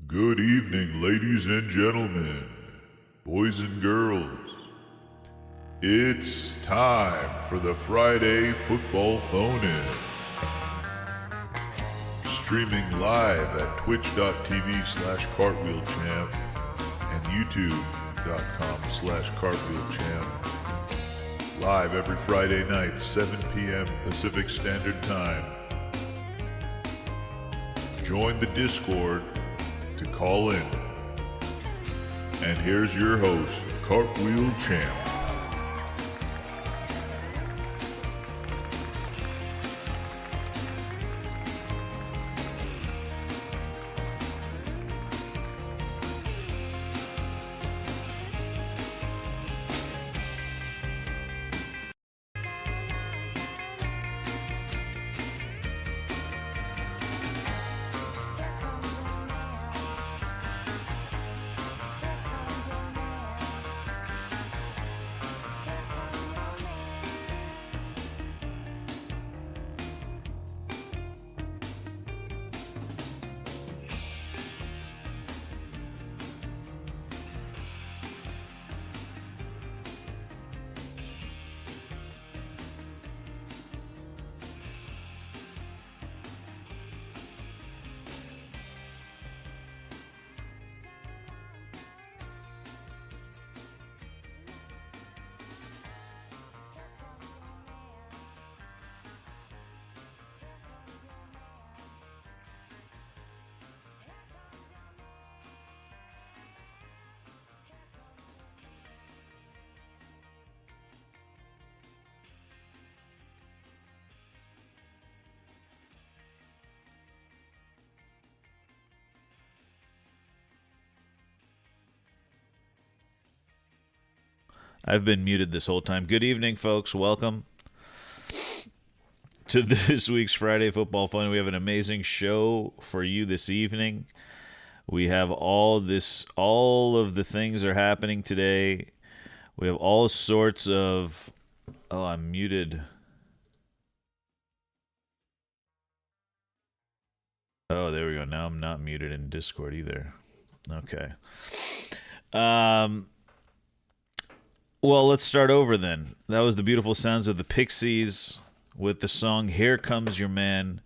Good evening, ladies and gentlemen, boys and girls. It's time for the Friday Football Phone-In. Streaming live at twitch.tv/cartwheelchamp and youtube.com/cartwheelchamp. Live every Friday night, 7 p.m. Pacific Standard Time. Join the Discord to call in. And here's your host, Cartwheel Champ. I've been muted this whole time. Good evening, folks. Welcome to this week's Friday Football Fun. We have an amazing show for you this evening. We have all of the things are happening today. We have all sorts of... Oh, I'm muted. Oh, there we go. Now I'm not muted in Discord either. Okay. Well, let's start over then. That was the beautiful sounds of the Pixies with the song Here Comes Your Man.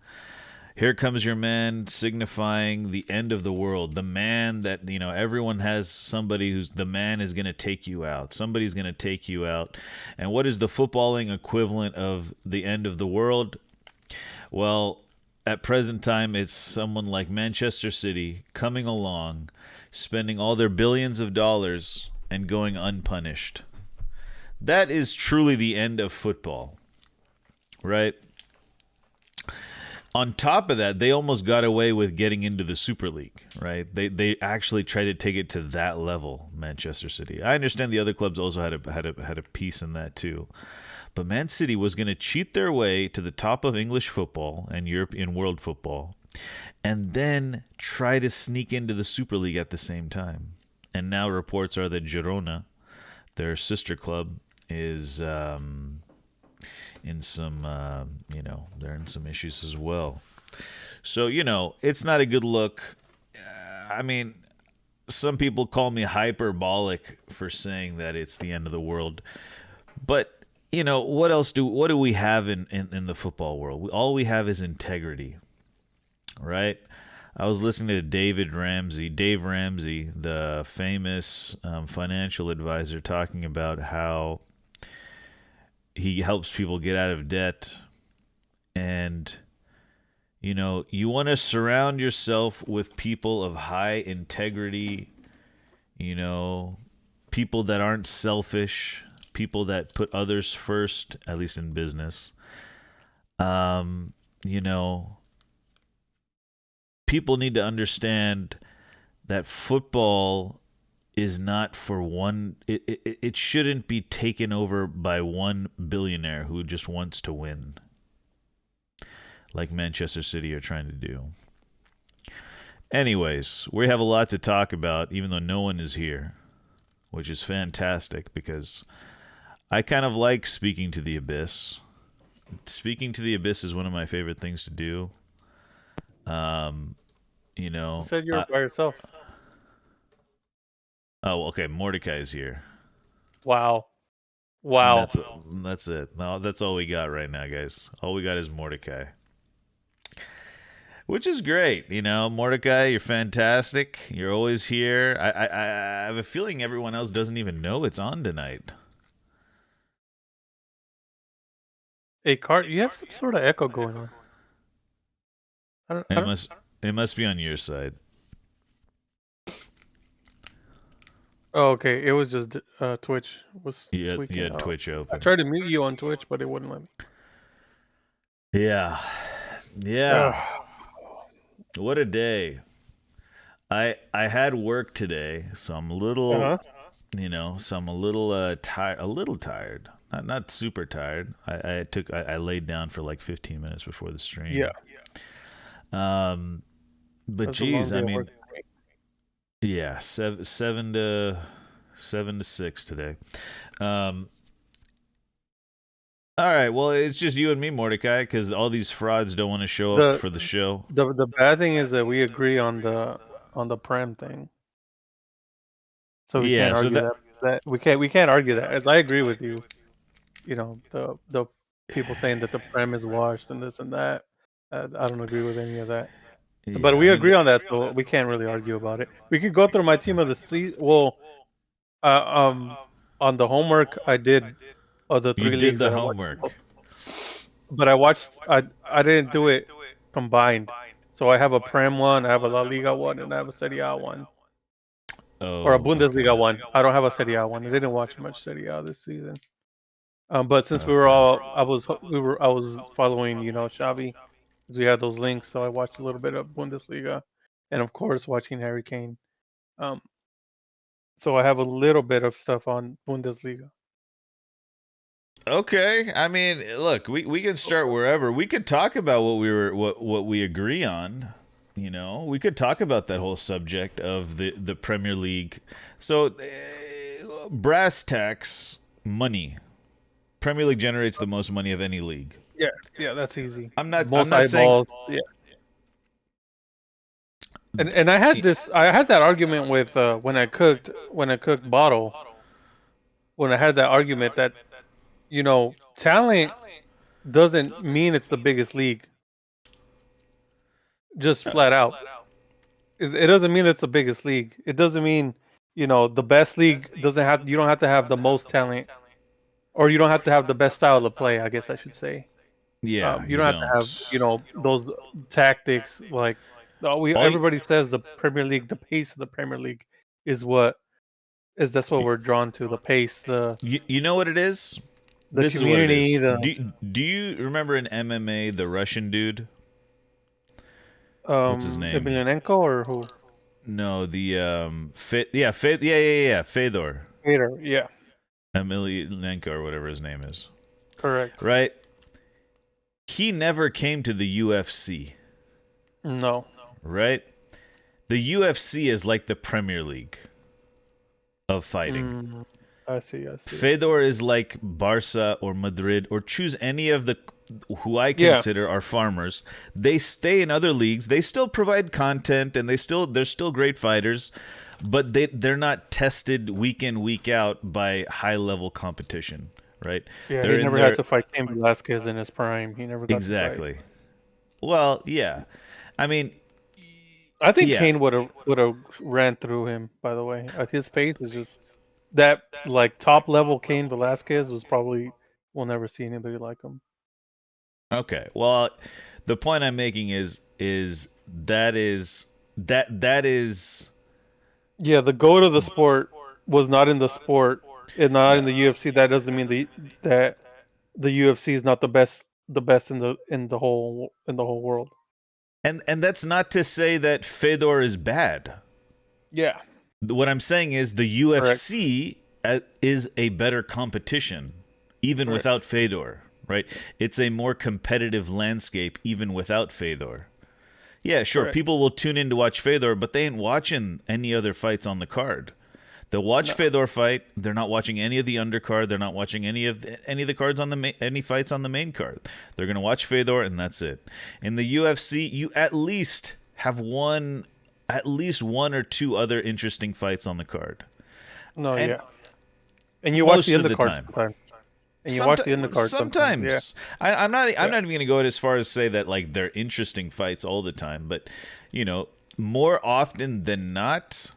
Here Comes Your Man, signifying the end of the world. The man that, everyone has somebody who's the man is going to take you out. Somebody's going to take you out. And what is the footballing equivalent of the end of the world? Well, at present time, it's someone like Manchester City coming along, spending all their billions of dollars and going unpunished. That is truly the end of football, right? On top of that, they almost got away with getting into the Super League, right? They actually tried to take it to that level, Manchester City. I understand the other clubs also had a piece in that too. But Man City was going to cheat their way to the top of English football and European world football and then try to sneak into the Super League at the same time. And now reports are that Girona, their sister club, is in some, they're in some issues as well. So, it's not a good look. Some people call me hyperbolic for saying that it's the end of the world. But, what do we have in the football world? All we have is integrity, right? I was listening to Dave Ramsey, the famous financial advisor, talking about how he helps people get out of debt. And, you want to surround yourself with people of high integrity, people that aren't selfish, people that put others first, at least in business. People need to understand that football is not for one. It shouldn't be taken over by one billionaire who just wants to win, like Manchester City are trying to do. Anyways, we have a lot to talk about, even though no one is here, which is fantastic because I kind of like speaking to the abyss. Speaking to the abyss is one of my favorite things to do. You You know. said you were by yourself. Oh, okay. Mordecai's here. Wow. And Wow. that's it. No, that's all we got right now, guys. All we got is Mordecai. Which is great, you know, Mordecai. You're fantastic. You're always here. I have a feeling everyone else doesn't even know it's on tonight. Hey, Cart, you have some sort of echo going on. I don't. I It don't. must be on your side. Oh, okay. It was just Twitch was You tweaking had out. Twitch I open. tried to mute you on Twitch, but it wouldn't let me. Yeah, Ugh. yeah. What a day. I had work today, so I'm a little, Uh-huh. so I'm a little tired, a little tired. Not super tired. I laid down for like 15 minutes before the stream. Yeah. Um, but That's a long geez, day I of work. mean, yeah, 7 to 6 today. Um, all right, well, it's just you and me, Mordecai, because all these frauds don't want to show up The for the show. the bad thing is that we agree on the Prem thing, so we Yeah, can't so argue that that we can't argue that. As I agree with you, the people saying that the Prem is washed and this and that. I don't agree with any of that. But yeah, I we mean, agree on that, so we can't really argue about it. We could go through my team of the season. Well, uh, um, on the homework I did the you three did leagues the that I watched the homework. most, but I didn't do it combined. So I have a Prem one, I have a La Liga one, and I have a Serie A one, or a Oh, Bundesliga okay. one. I don't have a Serie A one. I didn't watch much Serie A this season. But since we were Okay. all, I was following, Xavi, because we had those links, so I watched a little bit of Bundesliga, and of course watching Harry Kane. Um, so I have a little bit of stuff on Bundesliga. Okay. I mean, look, we can start wherever. We could talk about what we agree on. You know, we could talk about that whole subject of the Premier League. So, brass tacks, money. Premier League generates the most money of any league. Yeah, yeah, that's easy. I'm Most not saying eyeballs. Yeah, and I had that argument with when I cooked bottle, when I had that argument that talent doesn't mean it's the biggest league, just flat out. It doesn't mean it's the biggest league. It doesn't mean the best league doesn't have you don't have to have the most talent, or you don't have to have the best style of play, I guess I should say. yeah, You you don't have to have don't. those tactics like All you, everybody says the Premier League, the pace of the Premier League is what is that's what we're drawn to, the pace, you know what it is? the This is what it community, is. the Do you remember in MMA the Russian dude? What's his name? Emelianenko or who? No, the yeah, Fedor Hater, yeah, Emelianenko or whatever his name is. correct. Right? He never came to the UFC, No. right? The UFC is like the Premier League of fighting. I see. Fedor is like Barca or Madrid, or choose any of the who I Yeah, consider are farmers. They stay in other leagues. They still provide content, and they're still great fighters, but they're not tested week in week out by high level competition, right? yeah. He They're in never had their to fight Cain Velasquez in his prime. He never got to fight. exactly. Well, yeah. I mean, I think yeah. Kane would have ran through him. By the way, at his pace is just that like top level Cain Velasquez was probably we'll never see anybody like him. Okay. Well, the point I'm making that is Yeah, the goat of the sport was not in the sport and not in the UFC. That doesn't mean that the UFC is not the best in the whole world. and that's not to say that Fedor is bad. Yeah, What I'm saying is the correct, UFC is a better competition, even without correct, Fedor, right? It's a more competitive landscape, even without Fedor. Yeah, sure, correct. people will tune in to watch Fedor, but they ain't watching any other fights on the card. They'll watch No, Fedor fight. They're not watching any of the undercard. They're not watching any of the cards on any fights on the main card. They're gonna watch Fedor, and that's it. In the UFC, you at least have at least one or two other interesting fights on the card. No, And yeah. And you watch the most of the undercard time. sometimes. And you watch the undercard sometimes. Yeah. I'm not Yeah. even gonna go as far as say that like they're interesting fights all the time, but more often than not,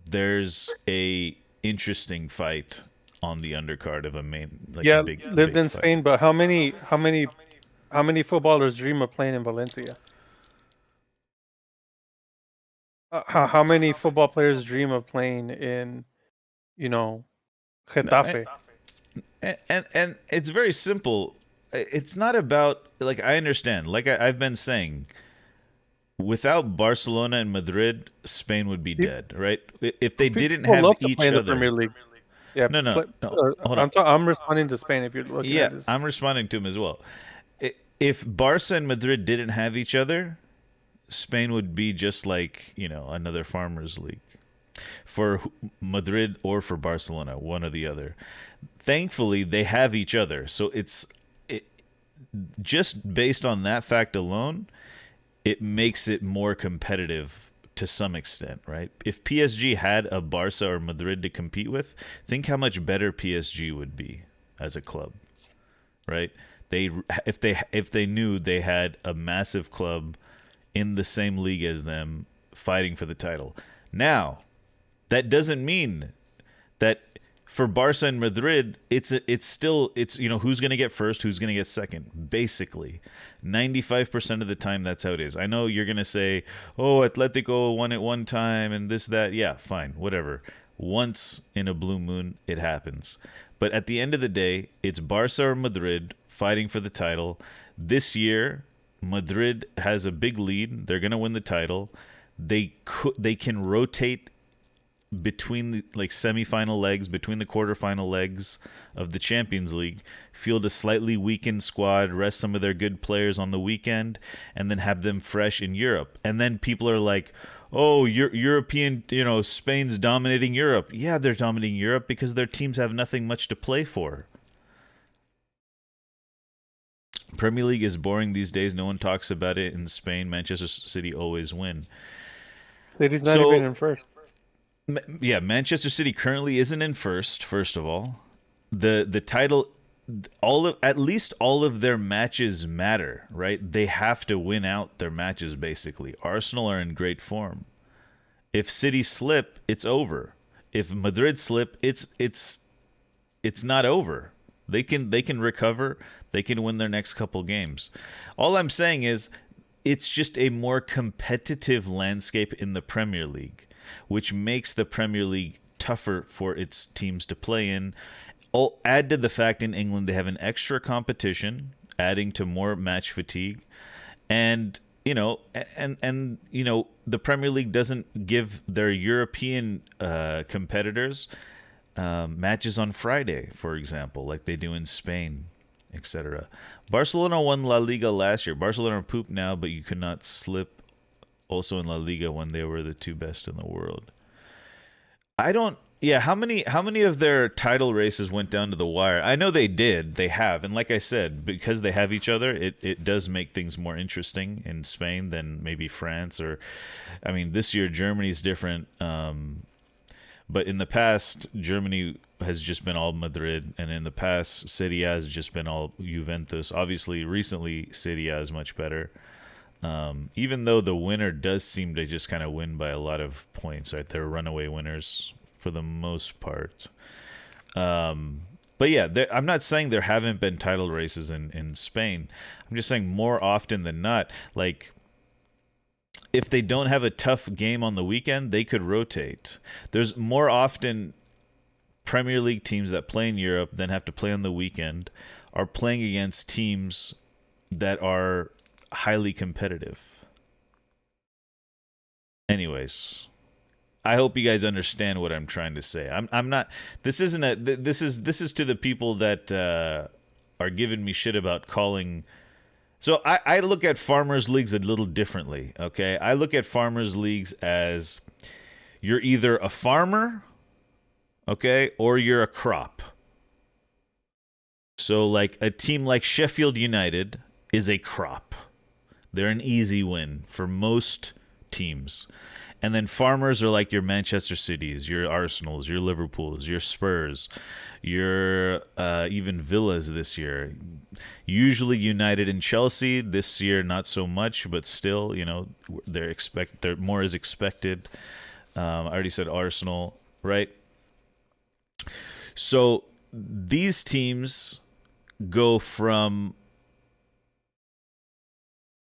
there's a interesting fight on the undercard of a main Yeah, a big lived in fight. Spain, but how many footballers dream of playing in Valencia? How many football players dream of playing in, you know, No, Getafe? and it's very simple. It's not about like I understand. Like I've been saying, without Barcelona and Madrid, Spain would be dead, right? If they didn't People have love to each play in the other. Premier League. Yeah, No. Hold on. I'm responding to Spain. If you're looking Yeah, at this, I'm responding to him as well. If Barca and Madrid didn't have each other, Spain would be just like another farmers league for Madrid or for Barcelona, one or the other. Thankfully, they have each other, so just based on that fact alone, it makes it more competitive to some extent, right? If PSG had a Barca or Madrid to compete with, think how much better PSG would be as a club, right? If they knew they had a massive club in the same league as them fighting for the title. Now, that doesn't mean that for Barca and Madrid, it's who's going to get first, who's going to get second. Basically, 95% of the time, that's how it is. I know you're going to say, "Oh, Atletico won it one time and this that." Yeah, fine, whatever. Once in a blue moon, it happens. But at the end of the day, it's Barca or Madrid fighting for the title. This year, Madrid has a big lead. They're going to win the title. They can rotate between the semifinal legs, between the quarterfinal legs of the Champions League, field a slightly weakened squad, rest some of their good players on the weekend, and then have them fresh in Europe. And then people are like, "Oh, European, Spain's dominating Europe." Yeah, they're dominating Europe because their teams have nothing much to play for. Premier League is boring these days. No one talks about it in Spain. Manchester City always win. City's not even in first. Yeah, Manchester City currently isn't in first of all. The title, at least all of their matches matter, right? They have to win out their matches, basically. Arsenal are in great form. If City slip, it's over. If Madrid slip, it's not over. They can recover. They can win their next couple games. All I'm saying is it's just a more competitive landscape in the Premier League, which makes the Premier League tougher for its teams to play in. Add to the fact in England they have an extra competition, adding to more match fatigue. And the Premier League doesn't give their European competitors matches on Friday, for example, like they do in Spain, etc. Barcelona won La Liga last year. Barcelona are pooped now, but you could not slip also in La Liga when they were the two best in the world. How many of their title races went down to the wire? I know they have, and like I said, because they have each other, it does make things more interesting in Spain than maybe France this year Germany's different, but in the past Germany has just been all Madrid, and in the past Serie A has just been all Juventus. Obviously recently Serie A is much better. Even though the winner does seem to just kind of win by a lot of points, right? They're runaway winners for the most part. But yeah, I'm not saying there haven't been title races in Spain. I'm just saying more often than not, like if they don't have a tough game on the weekend, they could rotate. There's more often Premier League teams that play in Europe then have to play on the weekend are playing against teams that are highly competitive. Anyways, I hope you guys understand what I'm trying to say. I'm not. This isn't a. This is to the people that are giving me shit about calling. So I look at farmers leagues a little differently. Okay, I look at farmers leagues as you're either a farmer, okay, or you're a crop. So like a team like Sheffield United is a crop. They're an easy win for most teams. And then farmers are like your Manchester Cities, your Arsenals, your Liverpools, your Spurs, your even Villas this year. Usually United and Chelsea. This year, not so much, but still, they're more is expected. I already said Arsenal, right? So these teams go from.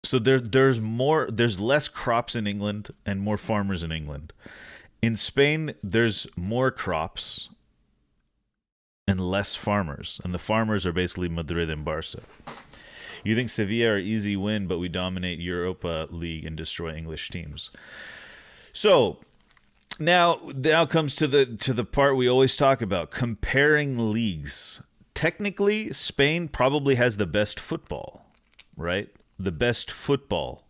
So there's less crops in England and more farmers in England. In Spain, there's more crops and less farmers, and the farmers are basically Madrid and Barca. You think Sevilla are easy win, but we dominate Europa League and destroy English teams. So now comes to the part we always talk about, comparing leagues. Technically, Spain probably has the best football, right? The best football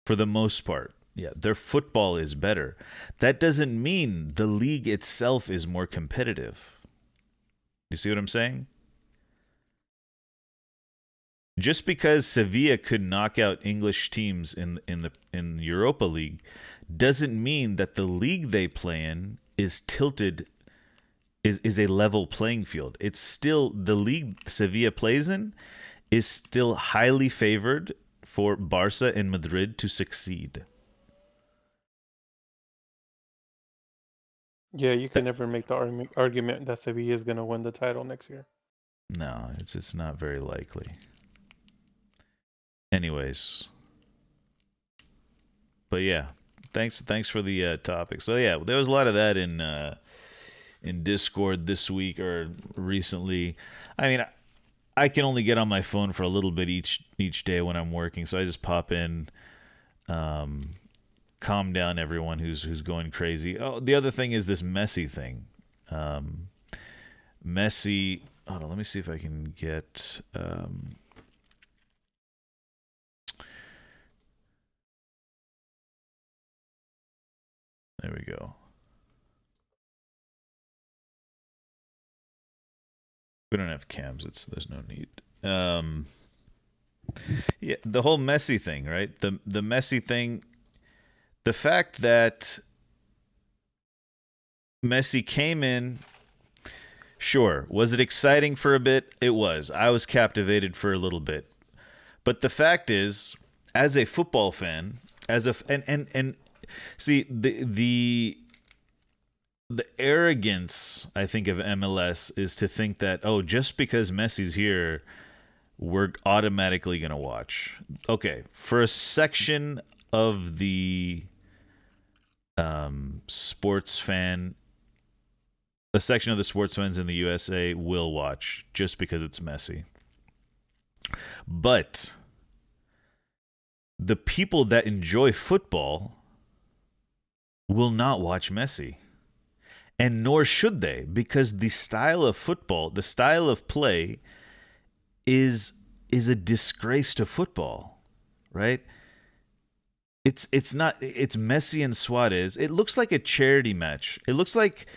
for the most part. Yeah, their football is better. That doesn't mean the league itself is more competitive. You see what I'm saying? Just because Sevilla could knock out English teams in Europa League doesn't mean that the league they play in is tilted is a level playing field. It's still the league Sevilla plays in is still highly favored for Barca and Madrid to succeed. Yeah, you can never make the argument that Sevilla is going to win the title next year. No, it's not very likely. Anyways, but yeah, thanks for the topic. So yeah, there was a lot of that in Discord this week or recently. I mean, I can only get on my phone for a little bit each day when I'm working, so I just pop in, calm down everyone who's going crazy. Oh, the other thing is this Messi thing. Messi. Hold on, let me see if I can get. There we go. We don't have cams. There's no need. Yeah, the whole Messi thing, right? The Messi thing. The fact that Messi came in, sure, was it exciting for a bit? It was. I was captivated for a little bit. But the fact is, as a football fan, and see the arrogance, I think, of MLS is to think that, oh, just because Messi's here, we're automatically going to watch. Okay, for a section of the sports fan, a section of the sports fans in the USA will watch just because it's Messi. But the people that enjoy football will not watch Messi. And nor should they, because the style of football, the style of play is a disgrace to football, right? It's Messi and Suarez. It looks like a charity match. It looks like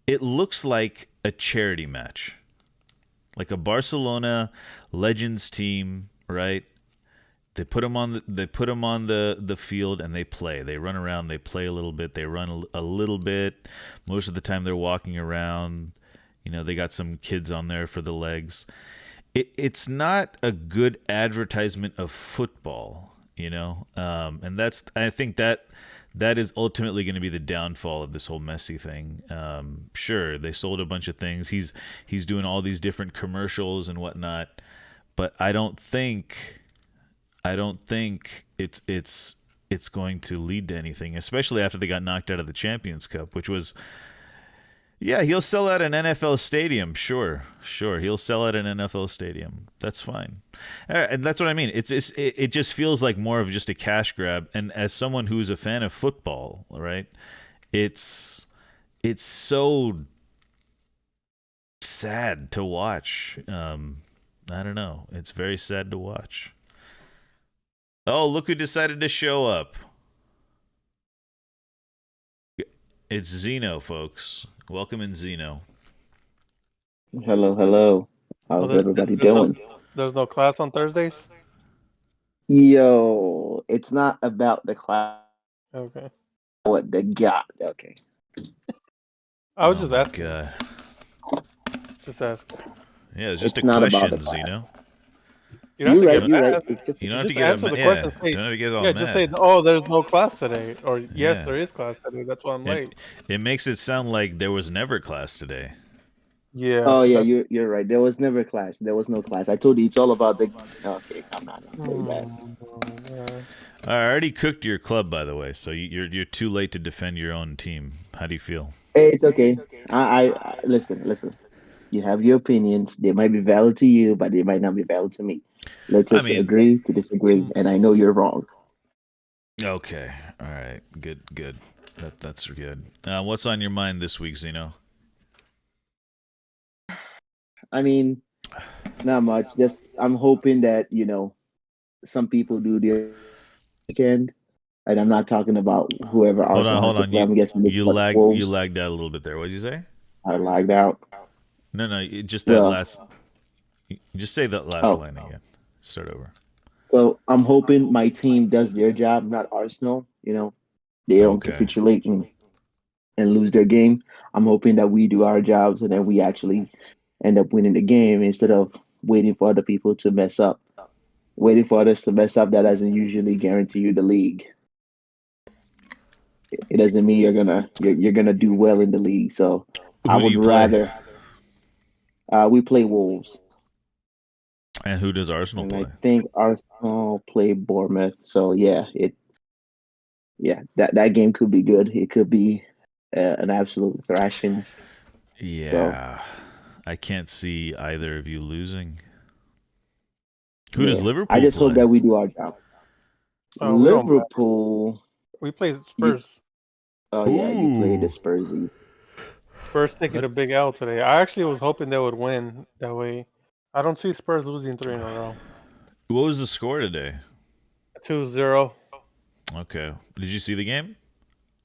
a charity match. Like a Barcelona Legends team, right? They put them on the field and they play. They run around, they play a little bit, they run a little bit. Most of the time they're walking around. They got some kids on there for the legs. It's not a good advertisement of football, and I think that is ultimately going to be the downfall of this whole Messi thing. Sure, they sold a bunch of things. He's doing all these different commercials and whatnot, but I don't think it's going to lead to anything, especially after they got knocked out of the Champions Cup, which was, yeah, he'll sell out an NFL stadium. Sure. He'll sell out an NFL stadium. That's fine. And that's what I mean. It just feels like more of just a cash grab. And as someone who's a fan of football, right, it's so sad to watch. I don't know. It's very sad to watch. Oh, look who decided to show up. It's Zeno, folks. Welcome in, Zeno. Hello. How's everybody doing? There's no class on Thursdays? Yo, it's not about the class. Okay. What the god? Okay. I was Oh just my asking. god. Just asking. Yeah, it's just a It's not about the questions, you class. know. You don't have to get You're right. mad. It's just a You don't have to Just get answer the question. yeah. Say, Don't have to get all yeah, just say, mad. oh, there's no class today, or yes, Yeah. there is class today. That's why I'm late. It makes it sound like there was never class today. Yeah, Oh yeah, that's. you're right. There was never class. There was no class. I told you it's all about the. Okay, I'm not gonna say that. Man. I already cooked your club, by the way, so you're too late to defend your own team. How do you feel? Hey, it's okay. Listen. You have your opinions. They might be valid to you, but they might not be valid to me. Let's I just mean, agree to disagree. And I know you're wrong. okay, all right, good. That's good. What's on your mind this week, Zeno? I mean, not much. Just I'm hoping that some people do their weekend, and I'm not talking about whoever Arsenal has Hold to on. play. I'm guessing it's what You Wolves lagged out a little bit there. What did you say? are lagged out. No, just that Well, last. You just say that last oh, line again. Start over. so I'm hoping my team does their job, not Arsenal. They don't Okay. capitulate and lose their game. I'm hoping that we do our jobs and then we actually end up winning the game instead of waiting for other people to mess up. Waiting for others to mess up, that doesn't usually guarantee you the league. It doesn't mean you're gonna do well in the league. So I Who do would you play? rather we play Wolves, And who does Arsenal and I play? think Arsenal play Bournemouth. So that game could be good. It could be an absolute thrashing. So Yeah, I can't see either of you losing. Who does yeah, I Liverpool just hope play? that we do our job. We don't. Liverpool, We play you, Spurs. oh yeah, you play the Ooh. Spursies. Spurs taking a big L today. I actually was hoping they would win that way. I don't see Spurs losing three in a row. What was the score today? 2-0. Okay. Did you see the game?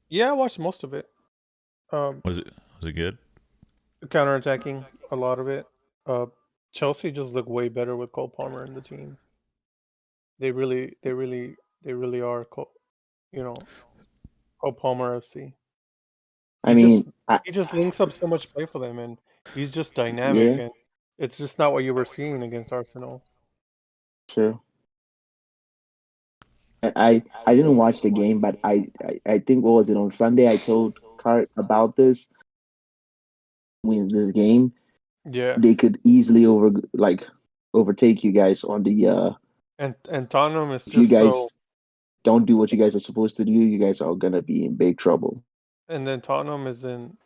Yeah, I watched most of it. Um, Was it good? Counterattacking a lot of it. Uh, Chelsea just look way better with Cole Palmer in the team. They really are. Cole Palmer FC. I He just mean, I, he just links up so much play for them, and he's just dynamic, yeah, and it's just not what you were seeing against Arsenal. sure. I didn't watch the game, but I think what was it on Sunday? I told Cart about this. Wins this game, Yeah, they could easily overtake you guys on the. and Tottenham is If you just so, guys don't do what you guys are supposed to do, you guys are gonna be in big trouble. and then Tottenham is in.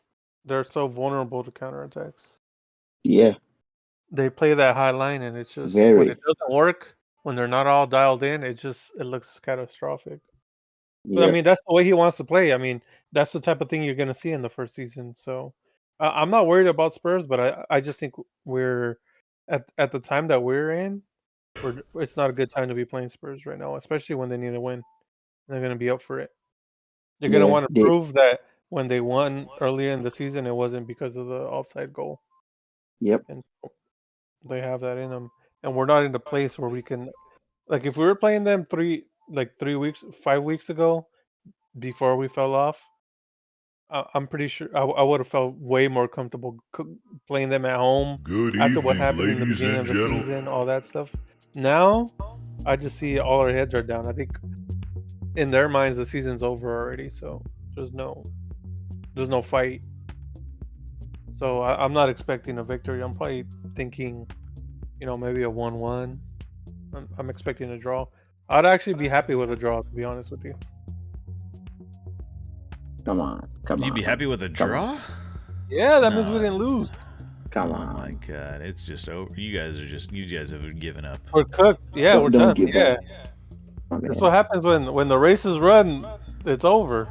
They're so vulnerable to counterattacks. Yeah, They play that high line, and it's just when it very. doesn't work, when they're not all dialed in, it looks catastrophic. But I Yeah, mean, that's the way he wants to play. I mean, that's the type of thing you're gonna see in the first season. So I'm not worried about Spurs, but I just think we're at the time that we're in, it's not a good time to be playing Spurs right now, especially when they need a win. They're gonna be up for it. They're gonna yeah. want to prove that when they won earlier in the season, it wasn't because of the offside goal, Yep. and they have that in them. And we're not in a place where we can, like, if we were playing them 3 weeks, 5 weeks ago, before we fell off, I'm pretty sure I would have felt way more comfortable playing them at home Good after what evening, happened in the ladies beginning and of the gentlemen. season, all that stuff. Now, I just see all our heads are down. I think in their minds the season's over already, so there's no fight. So I'm not expecting a victory. I'm probably thinking, maybe a 1-1. I'm expecting a draw. I'd actually be happy with a draw, to be honest with you. Come on, You'd be happy with a come on, draw? Yeah, that means we No. didn't lose. come Oh my on. god, it's just over. You guys have given up. We're cooked. Yeah, we're Don't done. give Yeah. up, my That's man. what happens when the races run. It's over.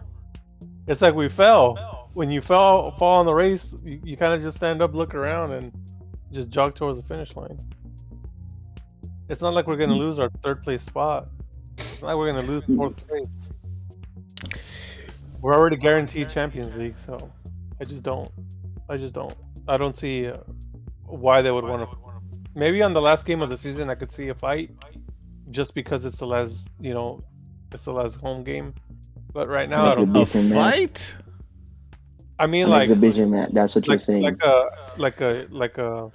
It's like we fell. When you fall in the race, you kind of just stand up, look around, and just jog towards the finish line. It's not like we're gonna lose our third place spot. It's not like we're gonna lose fourth place. We're already guaranteed Champions League, so I just don't. I don't see why they would want to. Maybe on the last game of the season, I could see a fight, just because it's the last, it's the last home game. But right An now, I don't. A exhibition match. fight? I mean, An exhibition match. That's what you're like saying. like a like a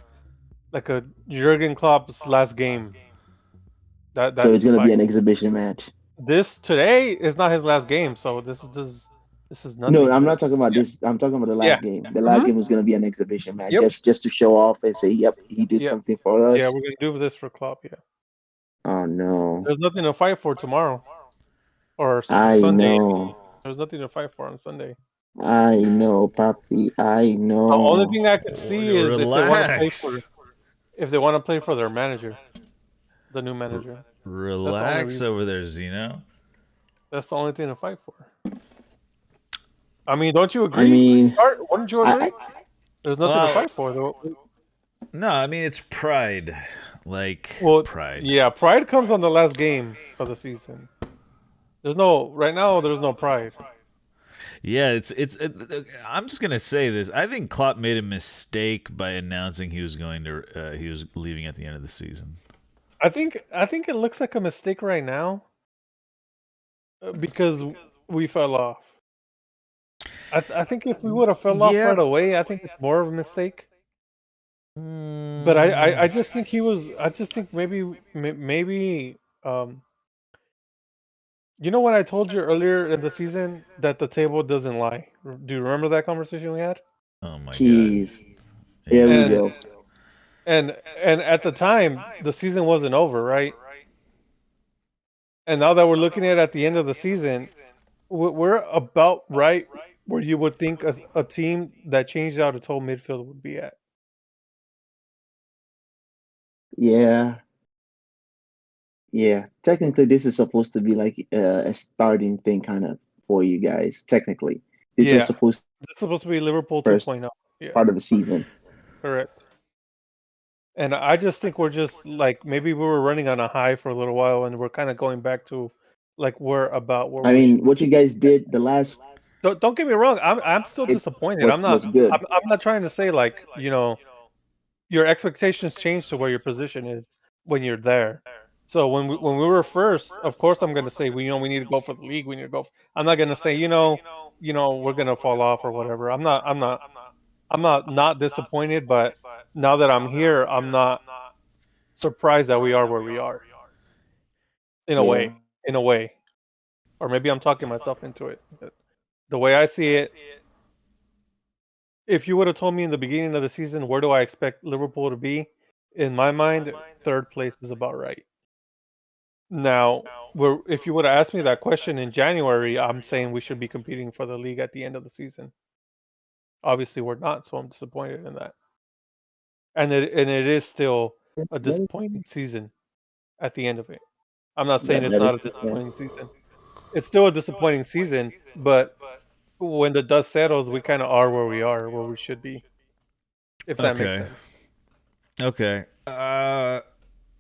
like a Jurgen Klopp's last game. So That's it's the gonna be fight. an exhibition match. This today is not his last game, so this is No, nothing. I'm not talking about this. I'm talking about the Yeah. last game. The last hmm game was gonna be an exhibition match, Yep. just to show off and say, "Yep, he did Yeah. something for Yeah. us." We're gonna do this for Klopp. Yeah. Oh no, There's nothing to fight for tomorrow or I Sunday. know, There's nothing to fight for on Sunday. I know, Papi, I The only know. thing I could see is if they want to play for Relax. their manager, the new manager. That's the only Relax reason. over there, Zeno. That's the only thing to fight for. I mean, don't you I agree? mean, Art, wouldn't you agree? I There's nothing to Well, fight for, though. no, I mean it's pride. Like Well, pride. yeah, pride comes on the last game of the season. Right now. There's no pride. Yeah, I'm just gonna say this. I think Klopp made a mistake by announcing he was he was leaving at the end of the season. I think it looks like a mistake right now because we fell off. I think if we would have fell off Yeah. right away, I think it's more of a mistake. But I just think he was. I just think maybe you know what I told you earlier in the season that the table doesn't lie. Do you remember that conversation we had? Oh my god. jeez, here we Yeah. And go. and at the time the season wasn't over, right? And now that we're looking at the end of the season, we're about right where you would think a team that changed out its whole midfield would be at. Yeah, yeah. Technically, this is supposed to be like a starting thing, kind of for you guys. Technically, this was Yeah, supposed it's supposed to be Liverpool first 2.0. Yeah, part of the season. correct. And I just think we're just like maybe we were running on a high for a little while, and we're kind of going back to like we're about where I we should. mean, what you guys did the last Don't get me wrong. I'm still it disappointed. was good. I'm not trying to say like your expectations change to where your position is when you're there. So when we were first, of course I'm gonna say we need to go for the league. We need to go. I'm not gonna say we're gonna fall off or whatever. I'm not disappointed, but now that I'm here, I'm not surprised that we are where we are. In a Yeah, way, or maybe I'm talking myself into it. But the way I see it, if you would have told me in the beginning of the season where do I expect Liverpool to be, in my mind, third place is about right. Now, if you would have asked me that question in January, I'm saying we should be competing for the league at the end of the season. Obviously, we're not, so I'm disappointed in that. And it is still a disappointing season at the end of it. I'm not saying it's that not a is yeah. disappointing season. It's still a disappointing season, but when the dust settles, we kind of are where we should be, if that makes Okay. sense. Okay.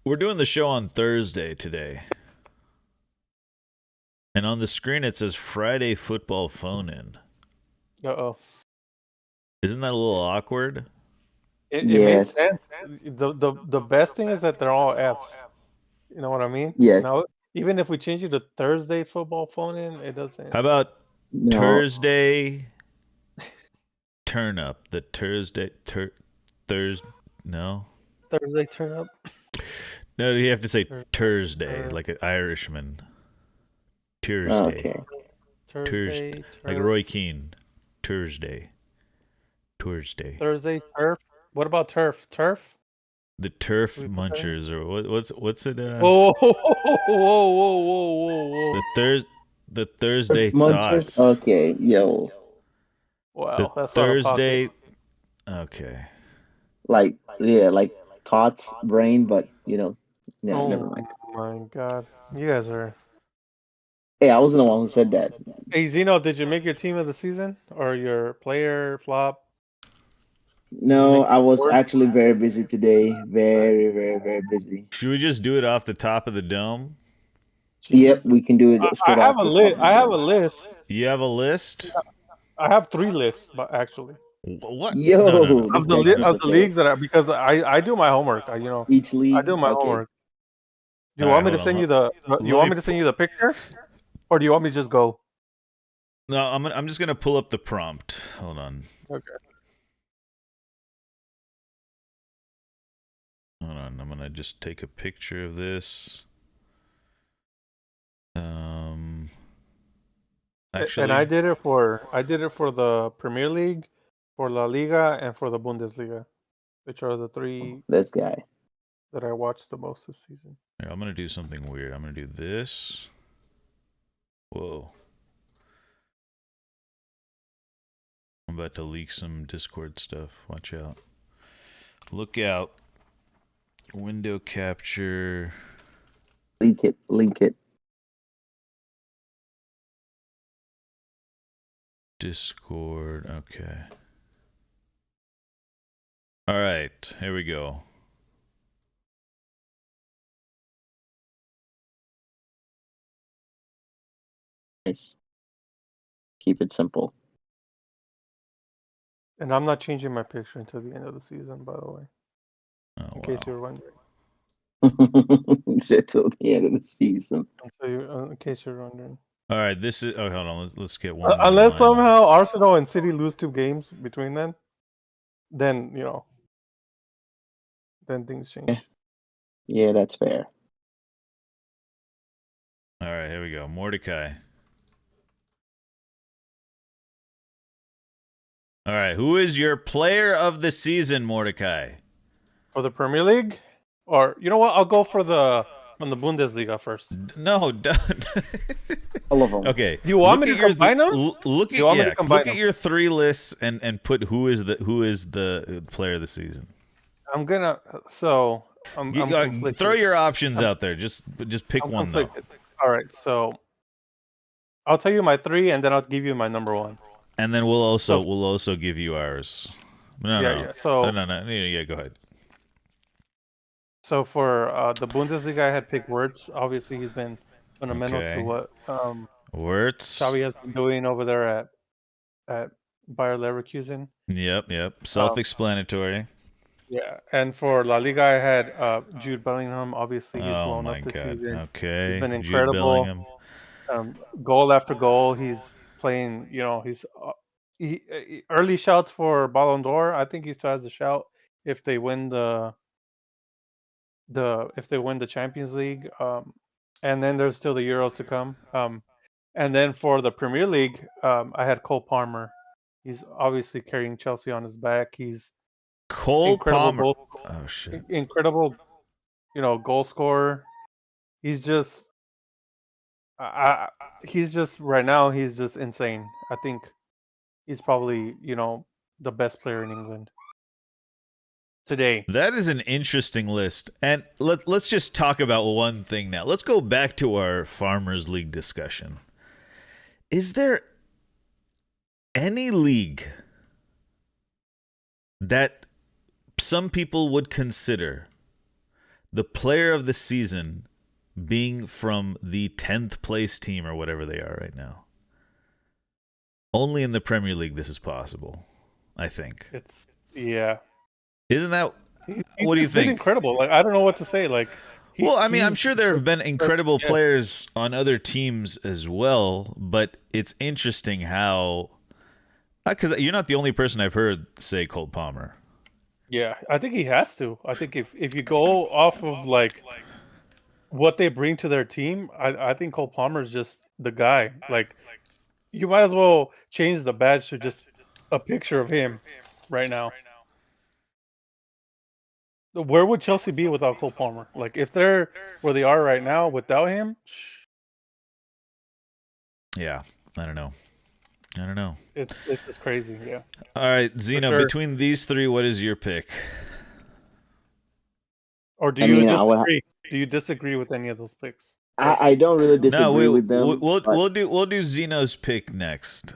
We're doing the show on Thursday today. And on the screen it says Friday football phone-in. Uh-oh. Isn't that a little awkward? It makes Yes, sense. The best thing is that they're all Fs. You know what I mean? yes. Now, even if we change it to Thursday football phone in, it doesn't. How about No, Thursday turn up? The Thursday Thursday no. Thursday turn up. No, you have to say Thursday, Thur- like an Irishman. Thursday. okay. Thursday Like turf. Roy Keane. Thursday. Thursday turf. What about turf? Turf? The Turf We put that in? Munchers, or what's it? Whoa, whoa, whoa. The Thursday Munchers. thoughts. Okay, yo, Wow, The that's out of Thursday. pocket. Okay. like yeah, like thoughts, brain, but yeah, never Oh mind. my god, you guys are. Hey, I wasn't the one who said that. Hey Zeno, did you make your team of the season or your player flop? No, I was board? actually very busy today. Very, very, very busy. Should we just do it off the top of the dome? Yep, we can do it straight I have off a the list. top. I have a list. You have a list? I have 3 lists, but actually, What? Yo, No. this of the guy li- keep of the okay. leagues because I do my homework. Each I league. do my Okay. homework. Do you All want right, me to hold on. send you the? You want me to send you the picture, or do you want me to just go? No, I'm just gonna pull up the prompt. Hold on. Okay. Hold on. I'm gonna just take a picture of this. Actually, And I did it for the Premier League, for La Liga, and for the Bundesliga, which are the three This guy. that I watched the most this season. here, I'm gonna do something weird. I'm gonna do this. Whoa. I'm about to leak some Discord stuff. Watch out. Look out. Window capture. Link it. Link it. Discord. Okay. All right. Here we go. Nice. Keep it simple. And I'm not changing my picture until the end of the season, by the way, Oh, in wow. case you're wondering. Till the end of the season. In case you're wondering. All right. This is. Oh, hold on. Let's get one. Unless headline. somehow Arsenal and City lose 2 games between them, then then things change. Yeah, that's fair. All right. Here we go. Mordecai. All right. Who is your player of the season, Mordecai? For the Premier League, or you know what? I'll go from the Bundesliga first. No, don't. All of them. Okay. Do you want look me at to combine them? Look Do you want me at to combine look at them? your 3 lists and put who is the player of the season. I'm gonna. So I'm conflicted. Throw your options out there. Just pick I'm one though. conflicted. All right, so I'll tell you my 3, and then I'll give you my number 1. And then we'll also give you ours. No. Yeah. So No. Yeah, go ahead. So for the Bundesliga, I had picked Wirtz. Obviously, he's been fundamental Okay. to what Wirtz. Xavi has been doing over there at Bayer Leverkusen. Yep. Self-explanatory. Yeah, and for La Liga, I had Jude Bellingham. Obviously, he's Oh blown my up this god. season. Okay. He's been Jude incredible. Bellingham. Goal after goal, he's playing. He's early shouts for Ballon d'Or. I think he still has a shout if they win the Champions League. And then there's still the Euros to come. And then for the Premier League, I had Cole Palmer. He's obviously carrying Chelsea on his back. He's Cole Palmer. goal, Oh shit. incredible, goal scorer. He's just, he's just right now. He's just insane. I think he's probably the best player in England today. That is an interesting list. And let's just talk about one thing now. Let's go back to our Farmers League discussion. Is there any league that some people would consider the player of the season being from the 10th place team or whatever they are right now? Only in the Premier League this is possible, I think. Isn't that what do you think? Incredible. Like, I don't know what to say. Like, I'm sure there have been incredible players on other teams as well, but it's interesting how, because you're not the only person I've heard say Cole Palmer. Yeah, I think he has to. I think if you go off of like what they bring to their team, I think Cole Palmer is just the guy. Like, you might as well change the badge to just a picture of him right now. Where would Chelsea be without Cole Palmer? Like, if they're where they are right now without him? Yeah, I don't know. It's just crazy, yeah. All right, Zeno, between these 3, what is your pick? Or do you disagree? Do you disagree with any of those picks? I don't really disagree with them. We'll do Zeno's pick next.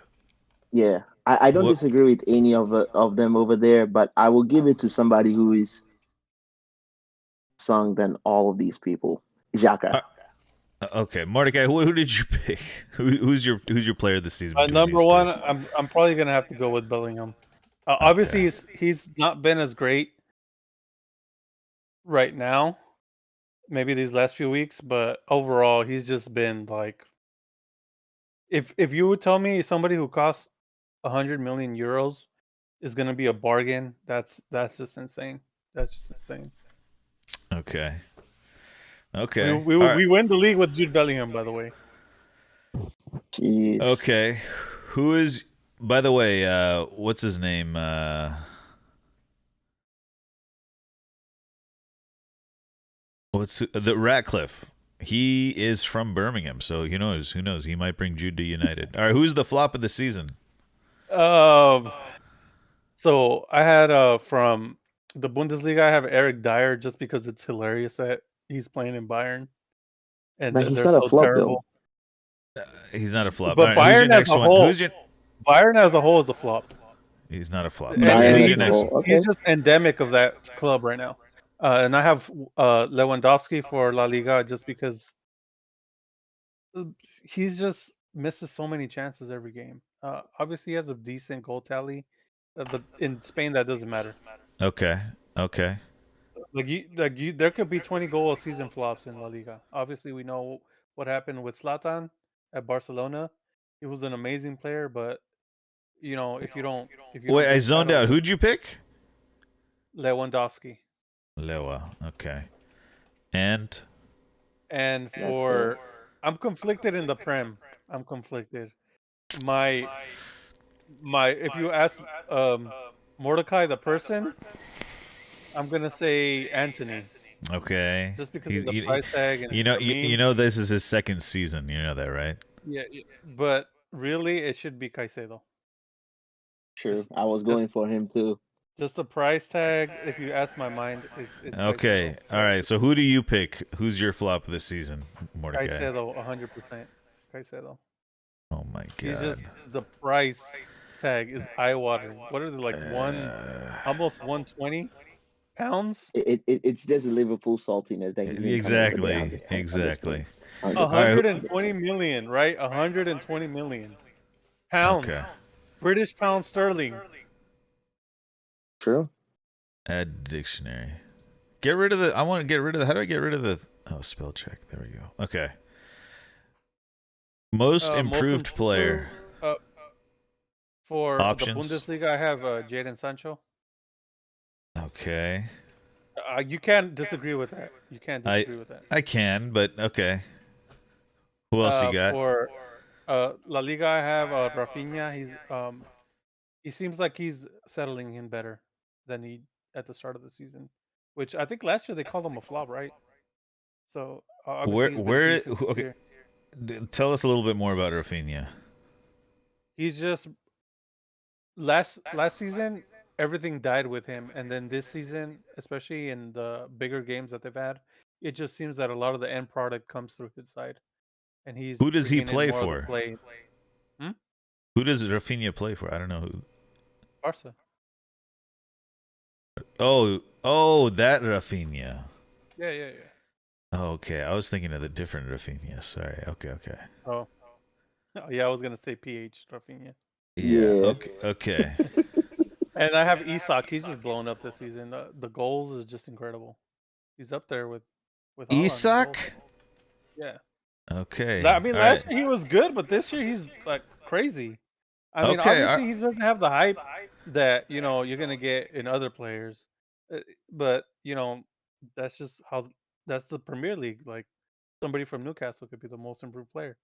Yeah, I don't disagree with any of them over there, but I will give it to somebody who is sung than all of these people. Xhaka. Okay, Mordecai, who did you pick? Who's your player this season? Number 1, I'm probably gonna have to go with Bellingham. Obviously, he's not been as great right now, maybe these last few weeks, but overall, he's just been like, if you would tell me somebody who costs 100 million euros is gonna be a bargain, that's just insane. That's just insane. Okay. We Okay. we All right. we win the league with Jude Bellingham, by the way. Jeez. Okay. Who is? By the way, what's his name? What's the Ratcliffe? He is from Birmingham, so who knows? Who knows? He might bring Jude to United. All right. Who's the flop of the season? Um, so I had from the Bundesliga, I have Eric Dyer just because it's hilarious that he's playing in Bayern and But he's they're not a so flop though. terrible. He's not a flop. All But right. Who's your Bayern as next a one? whole, Who's your? Bayern as a whole is a flop, He's not a flop. All and right. and Who's Bayern your as a next whole. one? Okay. he's just endemic of that club right now. And I have Lewandowski for La Liga just because he's just misses so many chances every game. Obviously, he has a decent goal tally, but in Spain that doesn't matter. Okay. Okay. There could be 20 goal a season flops in La Liga. Obviously, we know what happened with Zlatan at Barcelona. He was an amazing player, but if you Wait, don't I bring zoned out. titles, Who'd you pick? Lewandowski. Lewa. Okay. And And That's fair. I'm conflicted in the Prem. I'm conflicted. My if you ask Mordecai the person, I'm gonna say Anthony, okay. just because He, of the you, price tag and you know, the you memes. know, this is his second season. You know that, right? Yeah, but really, it should be Caicedo. True. Just, I was just, going for him too. just the price tag. If you ask my mind, is it's Caicedo. Okay. All right. So who do you pick? Who's your flop this season, Mordecai? Caicedo, 100%. Caicedo. Oh my He's god. just the price tag is eye watering. What are they like Uh, almost 120 pounds? It's just the Liverpool saltiness that he didn't come over there on exactly. this point. On this Exactly. point. On A this All point. hundred right. and twenty million, right? 120 million pounds, Okay. British pound sterling. True. Add dictionary. Get rid of the. I want to get rid of the. How do I get rid of the? Oh, spell check. There we go. Okay. Most Most improved improved player. for the Options. Bundesliga, I have Jadon Sancho. Okay. You can't disagree with that. You can't I disagree with that. I can, but okay. Who else you got? For La Liga, I have Rafinha. He seems like he's settling in better than he at the start of the season, which I think last year they called him a flop, right? So Where obviously he's been where? decent this Okay. year. Tell us a little bit more about Rafinha. He's just last season everything died with him, and then this season, especially in the bigger games that they've had, it just seems that a lot of the end product comes through his side, and he's Who does he regaining play more of the for? play. Hmm? Who does Rafinha play for? I don't know who. Barca. Oh, that Rafinha. Yeah. Oh, okay, I was thinking of the different Rafinha. Sorry. Okay. Oh, yeah. I was gonna say PH Rafinha. Yeah. Yeah. Okay. And I have Isak. He's just blown up this season. The goals is just incredible. He's up there with Haaland in goals. Isak. Yeah. Okay. I mean, All right. last year he was good, but this year he's like crazy. I mean, Okay. obviously he doesn't have the hype that you're gonna get in other players, but that's just how that's the Premier League. Like somebody from Newcastle could be the most improved player.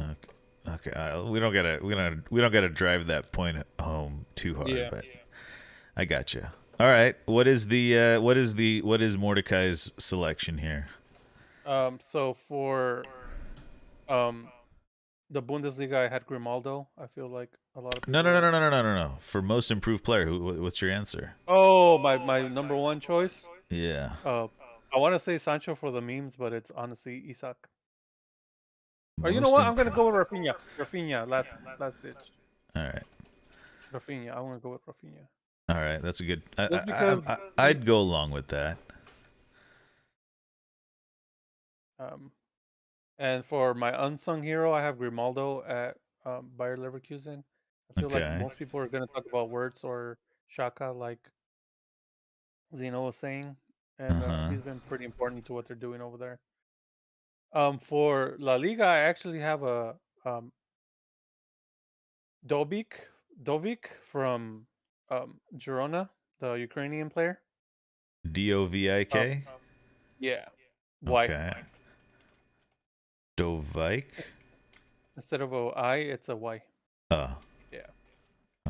Okay. Okay. We don't gotta drive that point home too hard, Yeah. but I got you. All right. What is Mordecai's selection here? So for um the Bundesliga, I had Grimaldo. I feel like a lot of No, people. no, no, no, no, no, no, no. For most improved player, what's your answer? Oh, my number one choice. Yeah. I want to say Sancho for the memes, but it's honestly Isak. Or you know Most what? I'm gonna improved. go with Rafinha. Rafinha, last ditch. All right. Rafinha. I want to go with Rafinha. All right. That's a good. Just because I'd go along with that. um and for my unsung hero, I have Grimaldo at Bayer Leverkusen. I feel like Okay. most people are gonna talk about Wirtz or Shaka, like Zeno was saying. and he's been pretty important to what they're doing over there. For La Liga, I actually have a Dobik Dovik from Girona, the Ukrainian player. Dovik. Yeah, Y. Okay. Dovik. Instead of a I, it's a Y. Oh. Yeah,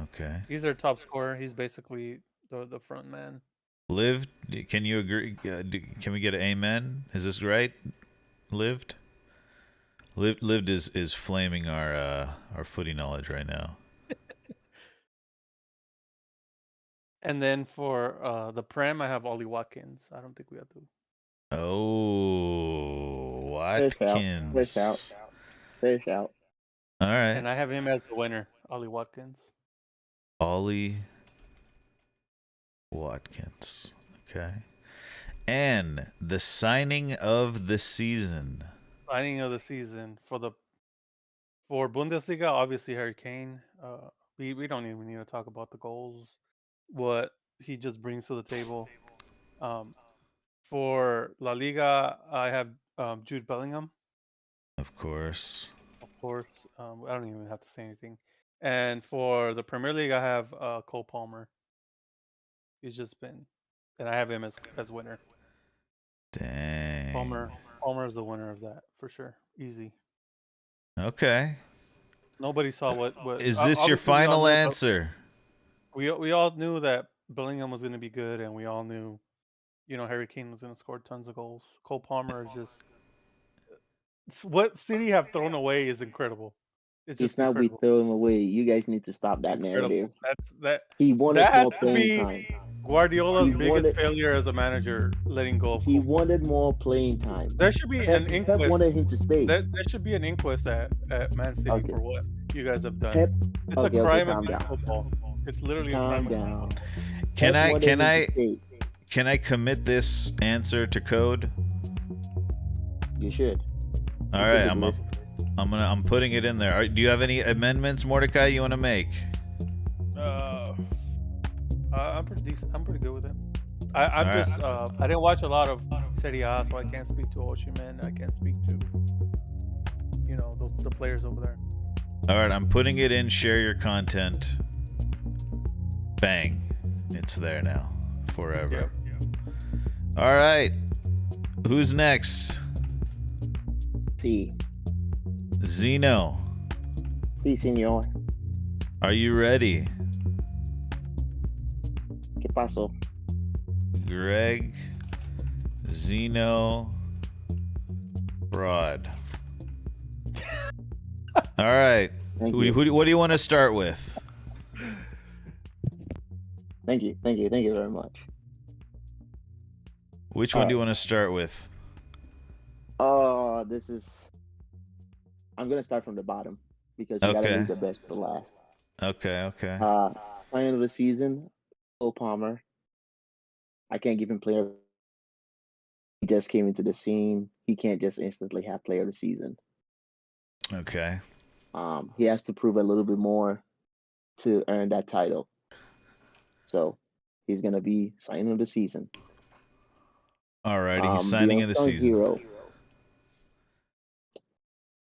Okay. he's their top scorer. He's basically the front man. Lived. Can you agree? Can we get an amen? Is this right? Lived. Lived is flaming our footy knowledge right now. And then for the Prem, I have Ollie Watkins. I don't think we have to. Oh, Fish out. Fish out. Watkins. Fish out. All right. And I have him as the winner, Ollie Watkins. Ollie Watkins. Okay. And the signing of the season. Signing of the season for Bundesliga, obviously Harry Kane. We don't even need to talk about the goals, what he just brings to the table. For La Liga, I have Jude Bellingham, Of course. of course. I don't even have to say anything. And for the Premier League, I have Cole Palmer. He's just been, and I have him as winner. Dang. Palmer is the winner of that for sure. Easy. Okay. Nobody saw what. Is this your obviously we all final knew answer? we all knew that Bellingham was going to be good, and we all knew, Harry Kane was going to score tons of goals. Cole Palmer is just what City have thrown away is incredible. It's just It's not we incredible. throw him away. You guys need to stop that narrative. That He wanted that has more to playing be time. Guardiola's He biggest wanted- failure as a manager, letting go of He Cole. wanted more playing time. There should be an Pep inquest. wanted him to stay. There should be an inquest at Man City Okay. for what you guys have done. Pep, It's okay, a crime calm against down. football. It's literally a calm crime. down. Can Pep I wanted can him to I stay. can I commit this answer to code? You should. All It's a right, good list. I'm putting it in there. Do you have any amendments, Mordecai, you want to make? I'm pretty decent. I'm pretty good with it. I'm All right. just I didn't watch a lot of Serie A, so I can't speak to Oshiman. I can't speak to the players over there. All right, I'm putting it in. Share your content. Bang, it's there now, forever. All right, who's next? Sí. Zeno, Sí, señor. are you ready? ¿Qué pasó? Greg, Zeno, Rod. All right. Thank What you. do you want to start with? Thank you. Thank you. Thank you very much. Which one do you want to start with? Oh, this is. I'm gonna start from the bottom because you gotta Okay. leave the best for last. Okay. Player of the season, Cole Palmer. I can't give him player. He just came into the scene. He can't just instantly have player of the season. Okay. He has to prove a little bit more to earn that title. So he's gonna be signing of the season. Alrighty, he's signing of the unsung season. hero.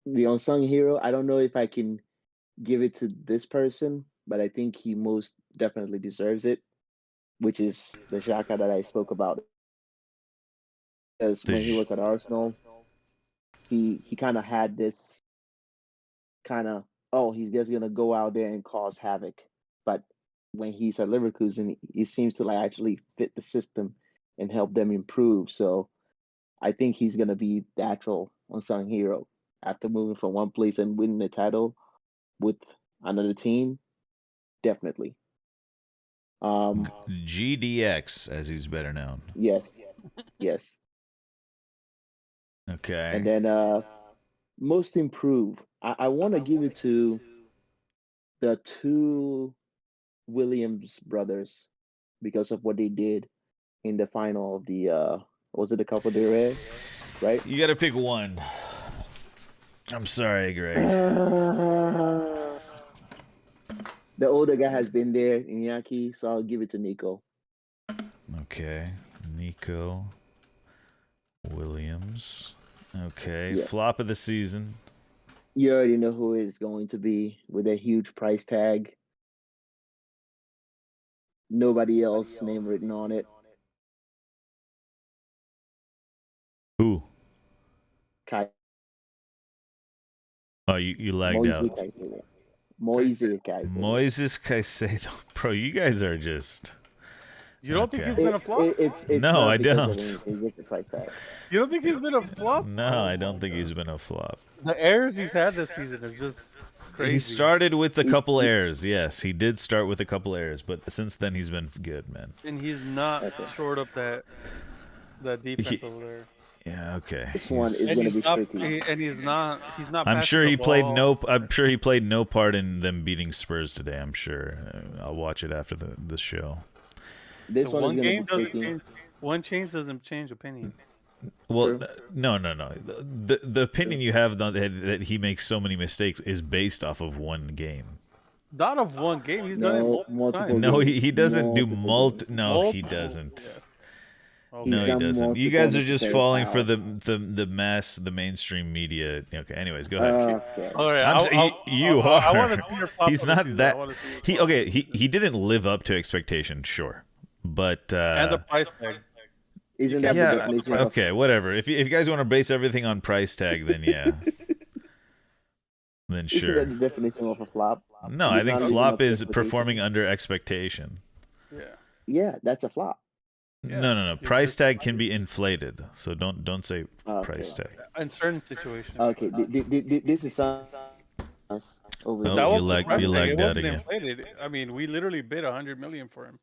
The unsung hero. I don't know if I can give it to this person, but I think he most definitely deserves it, which is the Xhaka that I spoke about. Because when he was at Arsenal, he kind of had this he's just gonna go out there and cause havoc. But when he's at Leverkusen, he seems to actually fit the system and help them improve. So I think he's gonna be the actual unsung hero after moving from one place and winning the title with another team. Definitely. GDX, as he's better known. Yes. Okay. And then most improved. I want to give it to the two Williams brothers because of what they did in the final of the was it the Copa del Rey, right? You got to pick one. I'm sorry, Greg. The older guy has been there, Iñaki, so I'll give it to Nico. Okay. Nico Williams. Okay, Yes. flop of the season. You already know who it's going to be with a huge price tag. Nobody else name written on it. Who? Kai Oh, you lagged Moise out. Caicedo. Moise Caicedo. Moises Caicedo. Bro, you guys are just... You don't think Okay. he's been a flop? It's No, not I because don't. of anything. It's just the price tag. You don't think he's been a flop? No, Oh I my don't think God. he's been a flop. The errors he's had this season are just crazy. He started with a couple errors. Yes, he did start with a couple errors, but since then he's been good, man. And he's not shored up that defense over there. Yeah, okay. This one is And going to he's be not. tricky. And he's not. I'm passing sure the he played ball. I'm sure he played no part in them beating Spurs today. I'm sure. I'll watch it after the show. This The one is one going game to be doesn't tricky. change. One change doesn't change opinion. Well, True. no. The opinion you have that he makes so many mistakes is based off of one game. Not of one game. He's done it No, multiple multiple times. No, games. he doesn't do Multiple games. No, he Multiple, doesn't. yeah. He's No, he done doesn't. You multiple guys are just necessary falling for fouls. the mainstream media. Okay, anyways, go ahead. Okay. All right, You I are. want to see your flop He's of the not season. that. I wanna see your flop. He didn't live up to expectation, sure, but And the price tag. Isn't that the yeah, definition of okay, whatever. If you guys want to base everything on price tag, then yeah, then Isn't sure. that the definition of a flop? No, You're I think not living flop up to is expectation. performing under expectation. Yeah. Yeah, that's a flop. Yeah. No. You're Price just- tag can be inflated, so don't say Okay. price tag. In certain situations. Okay, this is some over Oh, That there. you was the lagged- price you tag. lagged It out wasn't again. inflated. I mean, we literally bid $100 million for him.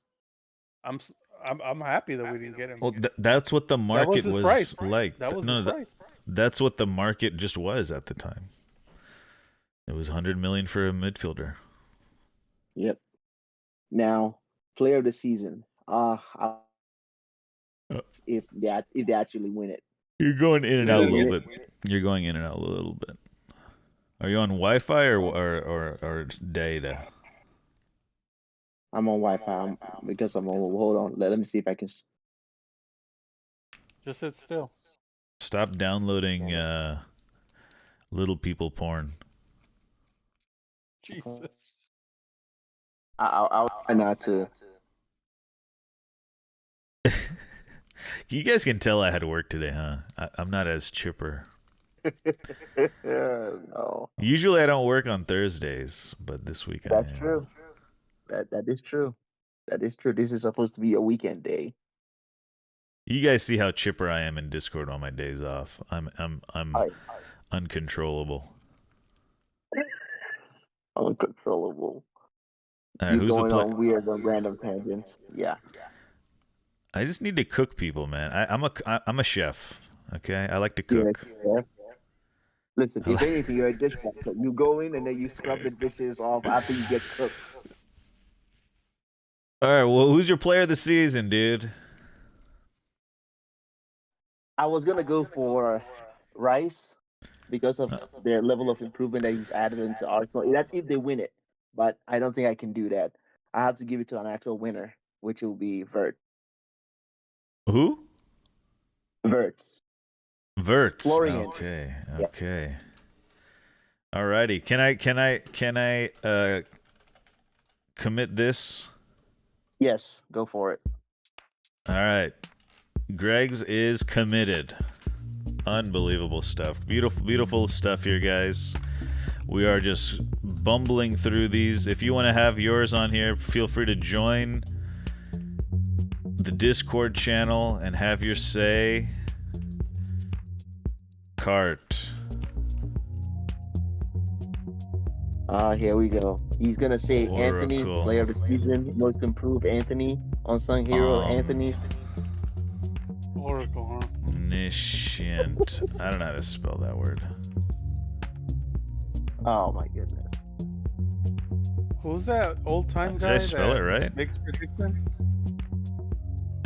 I'm happy that we didn't get him. Well, that's what the market his was price. like. That was no, his that- price. that's what the market just was at the time. It was 100 million for a midfielder. Yep. Now, player of the season. If they actually win it. You're going in and Yeah, out a yeah. little bit. You're going in and out a little bit. Are you on Wi-Fi or data? I'm on Wi-Fi because I'm on. Hold on. Let me see if I can. Just sit still. Stop downloading little people porn. Jesus. I'll try not to. You guys can tell I had to work today, huh? I'm not as chipper. No, Usually I don't work on Thursdays, but this week I am. that's true. That is true. That is true. This is supposed to be a weekend day. You guys see how chipper I am in Discord on my days off. I'm Hi. uncontrollable. Uncontrollable. All right, You're who's the going play? on weird and random tangents. Yeah. I just need to cook people, man. I'm a chef. Okay, I like to cook. Yeah. Listen, if anything, you're a dishwasher. You go in and then you scrub the dishes off after you get cooked. All right, well, who's your player of the season, dude? I was gonna go for Rice because of their level of improvement that he's added into Arsenal. That's if they win it, but I don't think I can do that. I have to give it to an actual winner, which will be Vert. Who? Verts. Verts. Florian. Okay. Yeah. Okay. Alrighty. Can I commit this? Yes, go for it. All right. Greg's is committed. Unbelievable stuff. Beautiful stuff here, guys. We are just bumbling through these. If you want to have yours on here, feel free to join the Discord channel and have your say. Cart. Here we go. He's gonna say Anthony, Oracle. player of the season, most improved Anthony, unsung hero Anthony. Oracle, huh? Omniscient. I don't know how to spell that word. Oh my goodness. Who's that old time Did guy? I spell that it right? Makes prediction.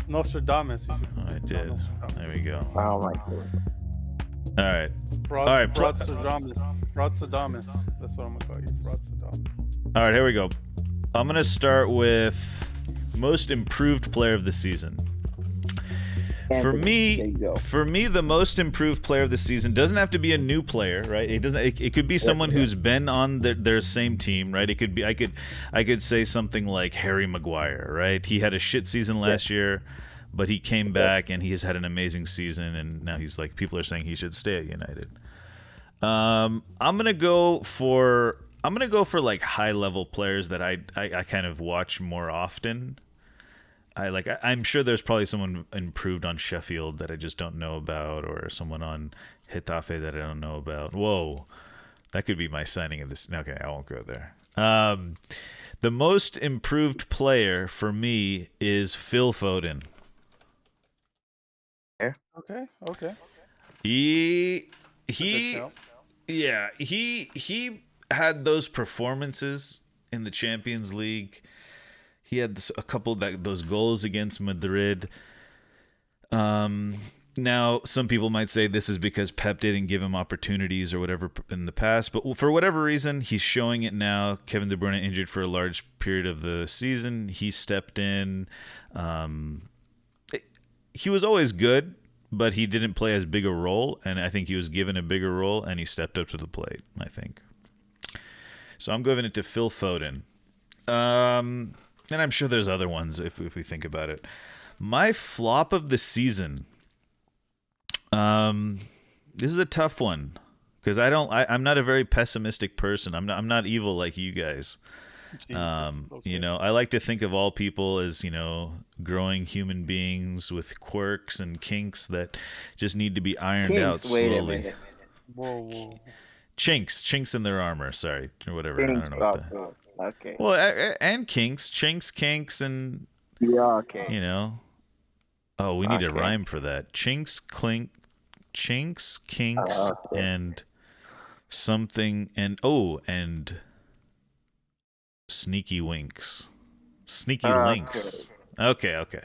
Nostradamus. You should Oh, I not did. Nostradamus. There we go. Oh my goodness. All right. Fraud, All right, Fraudstradamus. That's what I'm gonna call you. Fraudstradamus. All right, here we go. I'm going to start with most improved player of the season. For Anthony. There me, you go. the most improved player of the season doesn't have to be a new player, right? It doesn't. It could be someone who's been on their same team, right? It could be. I could say something like Harry Maguire, right? He had a shit season last year, but he came back and he has had an amazing season, and now he's like, people are saying he should stay at United. I'm gonna go for like high level players that I kind of watch more often. I'm sure there's probably someone improved on Sheffield that I just don't know about, or someone on Getafe that I don't know about. Whoa, that could be my signing of this. Okay, I won't go there. The most improved player for me is Phil Foden. Okay. Okay. He That's a good shout. yeah, he had those performances in the Champions League. He had a couple those goals against Madrid. Now, some people might say this is because Pep didn't give him opportunities or whatever in the past, but for whatever reason, he's showing it now. Kevin De Bruyne injured for a large period of the season. He stepped in. He was always good, but he didn't play as big a role, and I think he was given a bigger role, and he stepped up to the plate, I think. So I'm giving it to Phil Foden. And I'm sure there's other ones if we think about it. My flop of the season. This is a tough one because I'm not a very pessimistic person. I'm not evil like you guys. Okay. You know, I like to think of all people as, you know, growing human beings with quirks and kinks that just need to be ironed out Wait a slowly. minute. Whoa. Chinks in their armor. Sorry, or whatever. Kinks I don't know what the. also. Okay. Well, and chinks, kinks, and Yeah. Okay. you know. Oh, we need a Okay. rhyme for that. Chinks, kinks, Okay. and something, and sneaky winks, sneaky links. Okay. Okay.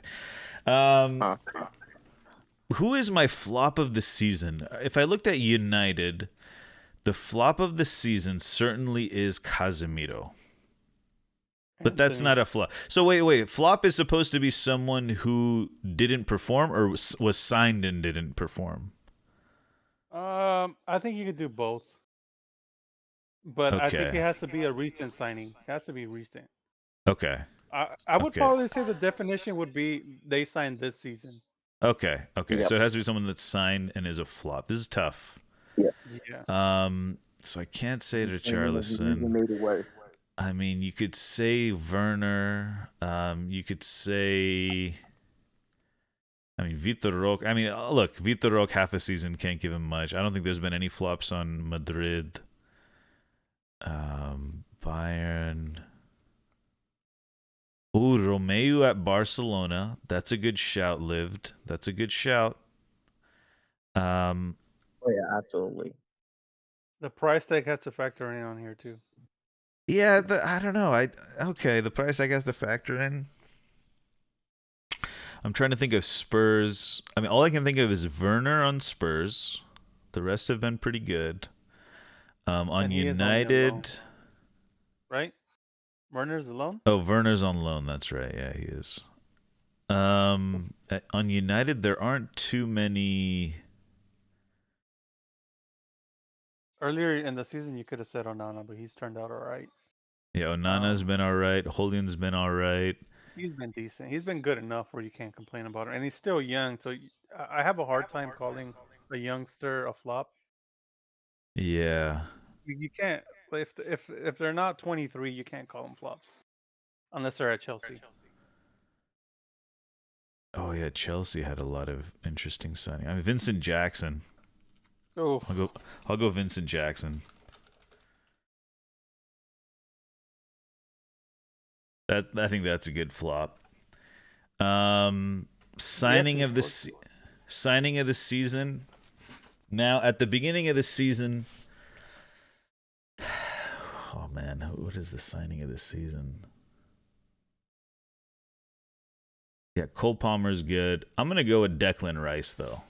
Who is my flop of the season? If I looked at United, the flop of the season certainly is Casemiro. But that's not a flop. So wait. Flop is supposed to be someone who didn't perform or was signed and didn't perform. I think you could do both, but I think it Okay. has to be a recent signing. It has to be recent. Okay. I would Okay. probably say the definition would be they signed this season. Okay. Yep. So it has to be someone that's signed and is a flop. This is tough. Yeah. So I can't say You Richarlison. made it worse. I mean, you could say Werner. You could say. I mean, Vitor Roque. I mean, look, Vitor Roque half a season can't give him much. I don't think there's been any flops on Madrid. Bayern. Ooh, Romeu at Barcelona. That's a good shout, Lived. That's a good shout. Oh yeah, absolutely. The price tag has to factor in on here too. Yeah, I don't know. Okay, the price I guess to factor in. I'm trying to think of Spurs. I mean, all I can think of is Werner on Spurs. The rest have been pretty good. On And he is only on United. loan. Right? Werner's alone? Oh, Werner's on loan. That's right. Yeah, he is. On United, there aren't too many. Earlier in the season, you could have said Onana, but he's turned out all right. Yeah, Onana's been all right. Julian's been all right. He's been decent. He's been good enough where you can't complain about it. And he's still young, so I have a hard time calling a youngster a flop. Yeah. You can't if they're not 23, you can't call them flops unless they're at Chelsea. Oh yeah, Chelsea had a lot of interesting signings. I mean, Vincent Jackson. Oh, I'll go Vincent Jackson. I think that's a good flop. Signing of the season. Now at the beginning of the season. Oh man, what is the signing of the season? Yeah, Cole Palmer's good. I'm gonna go with Declan Rice though.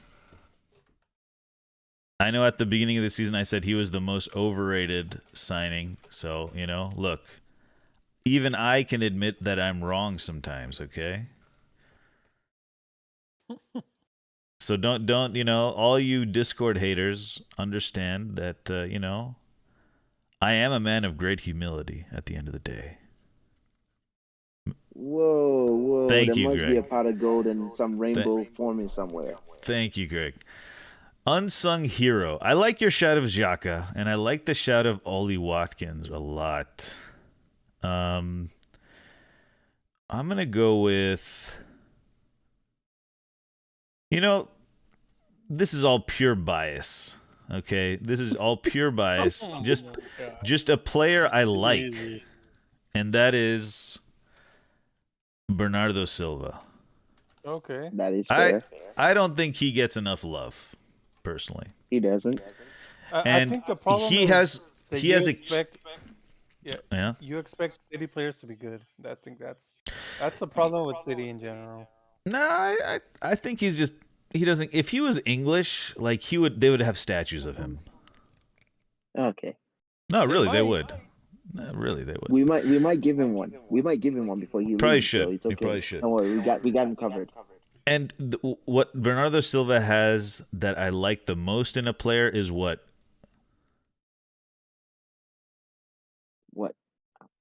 I know at the beginning of the season I said he was the most overrated signing. So, you know, look, even I can admit that I'm wrong sometimes, okay? So don't all you Discord haters understand that I am a man of great humility at the end of the day. Whoa! Thank There you, must be a Greg. pot of gold and some Th- rainbow forming somewhere. Thank you, Greg. Unsung hero. I like your shout of Xhaka, and I like the shout of Ollie Watkins a lot. I'm gonna go with. This is all pure bias. Okay, this is all pure bias. Just a player I like, and that is Bernardo Silva. Okay. That is fair. I don't think he gets enough love, personally. He doesn't. And I think the problem he is has that he you has expect, you expect City players to be good. I think that's the problem with City in general. No, I think he doesn't. If he was English, like they would have statues of him. Okay. No, really, they might. would. No, really, they would. We might give him one. We might give him one before he Probably leaves. should. So it's We okay. probably should. Don't worry. We got him covered. And what Bernardo Silva has that I like the most in a player is what? What?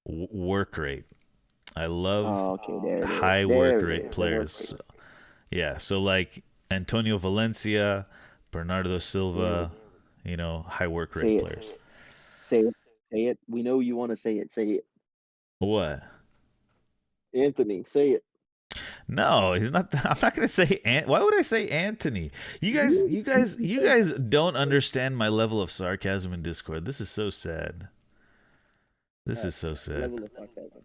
Work rate. I love There it is. high There work it rate is. players. Yeah, so like Antonio Valencia, Bernardo Silva, high work rate players. Say it. Say it. We know you want to say it. Say it. What? Anthony, say it. No, he's not. I'm not going to say. Why would I say Anthony? You guys don't understand my level of sarcasm in Discord. This is so sad. This is so sad. Level of sarcasm.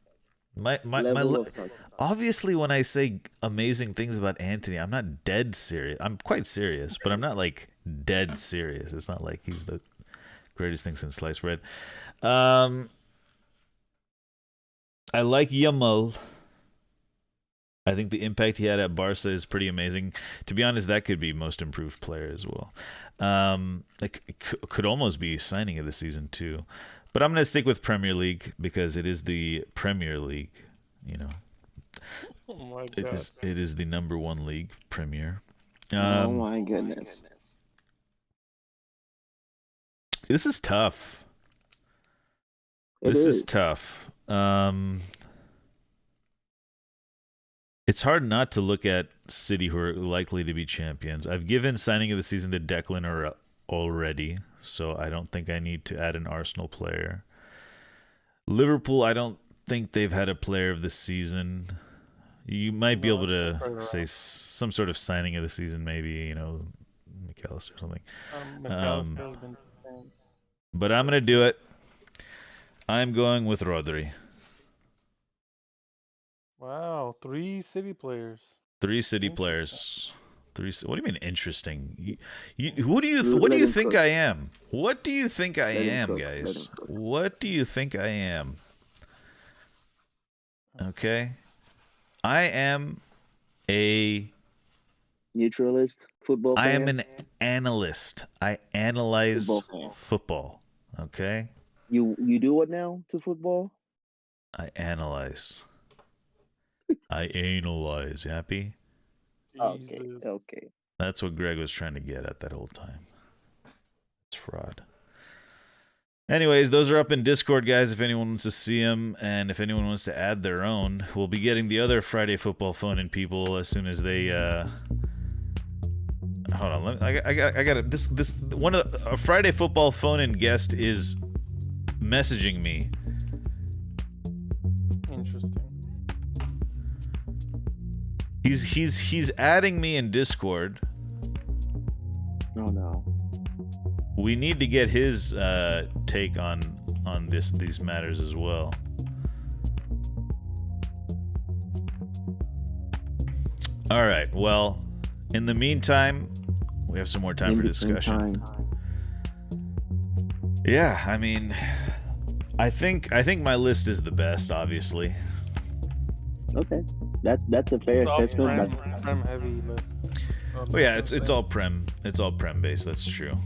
My Level of sarcasm. obviously, when I say amazing things about Anthony, I'm not dead serious. I'm quite serious, but I'm not like dead serious. It's not like he's the greatest thing since sliced bread. I like Yamal. I think the impact he had at Barca is pretty amazing. To be honest, that could be most improved player as well. Could almost be signing of the season too. But I'm going to stick with Premier League because it is the Premier League. Oh my God. It is the number one league, Premier. Oh my goodness. This is tough. It This is is. tough. It's hard not to look at City, who are likely to be champions. I've given signing of the season to Declan already, so I don't think I need to add an Arsenal player. Liverpool, I don't think they've had a player of the season. You might be able to say some sort of signing of the season, maybe, McAllister or something. McAllister's been saying. But I'm going to do it. I'm going with Rodri. Wow, 3 City players. 3 City players. What do you mean interesting? What do you Let him think cook. I am? What do you think I Let him am, cook. guys? Let him cook. What do you think I am? Okay. I am a Neutralist football fan. I am an analyst. I analyze Football fan. football. Okay? You do what now to football? I analyze. I analyze. You happy? Okay. Jesus. Okay. That's what Greg was trying to get at that whole time. It's fraud. Anyways, those are up in Discord, guys, if anyone wants to see them. And if anyone wants to add their own, we'll be getting the other Friday Football Phone-In people as soon as they... Hold on. I got this one of a Friday Football Phone-In guest is messaging me. Interesting. He's adding me in Discord. Oh no. We need to get his take on these matters as well. All right. Well, in the meantime, we have some more time for discussion. Yeah, I mean, I think my list is the best, obviously. Okay. That's a fair It's all assessment. But prem heavy list. Oh yeah, it's all prem based. That's true.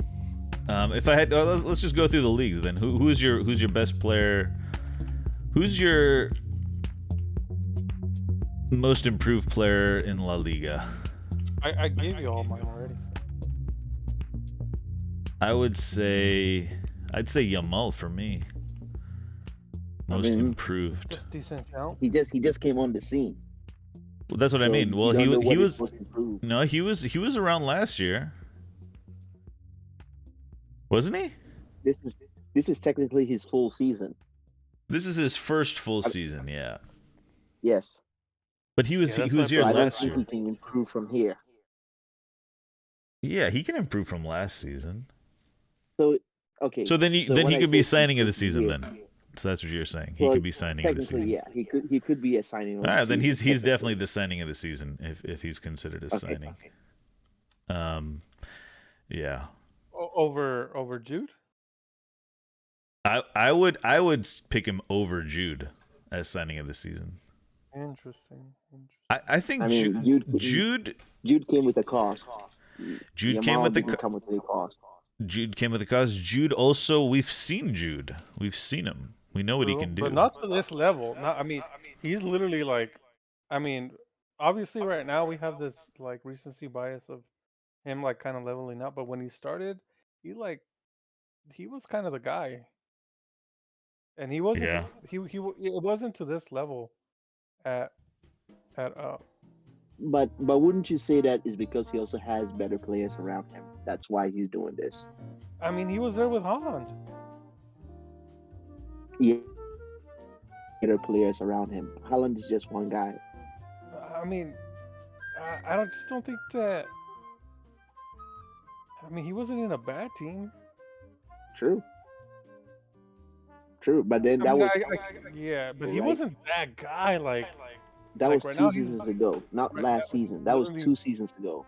If I had, let's just go through the leagues then. Who's your best player? Who's your most improved player in La Liga? I gave you all mine already. So. I would say, I'd say Yamal for me. Most improved. Just decent count. He just came on the scene. Well, that's what I So mean. Well, you don't know he what he's was supposed to improve. no, he was around last year, wasn't he? This is technically his full season. This is his first full season, yeah. Yes. But he was Yeah, he was here So I don't last think year. he can improve from here. Yeah, he can improve from last season. So okay. So then when he I could be say signing of the improve from season here, then. So that's what you're saying. He well, could be signing of the technically, season. yeah, he could be a signing of All the right, season. then he's technically. definitely the signing of the season if he's considered a signing. Yeah. Over Jude. I would pick him over Jude as signing of the season. Interesting. I think I mean, Jude came with a cost. Jude Yamal came with the didn't come with any cost. Jude came with the cause. Jude also, we've seen Jude. We've seen him. We know what he can do. But not to this level. Not, I mean, he's literally like, I mean, obviously right now we have this like recency bias of him like kind of leveling up. But when he started, he was kind of the guy, and he wasn't. Yeah. It wasn't to this level at But wouldn't you say that is because he also has better players around him? That's why he's doing this. I mean, he was there with Holland. Yeah, better players around him. Haaland is just one guy. I mean, I just don't think that. I mean, he wasn't in a bad team. True. But then I that mean, was yeah, but he right. wasn't that guy. that like was right 2 now, seasons ago, not right last now, season. That was literally- 2 seasons ago.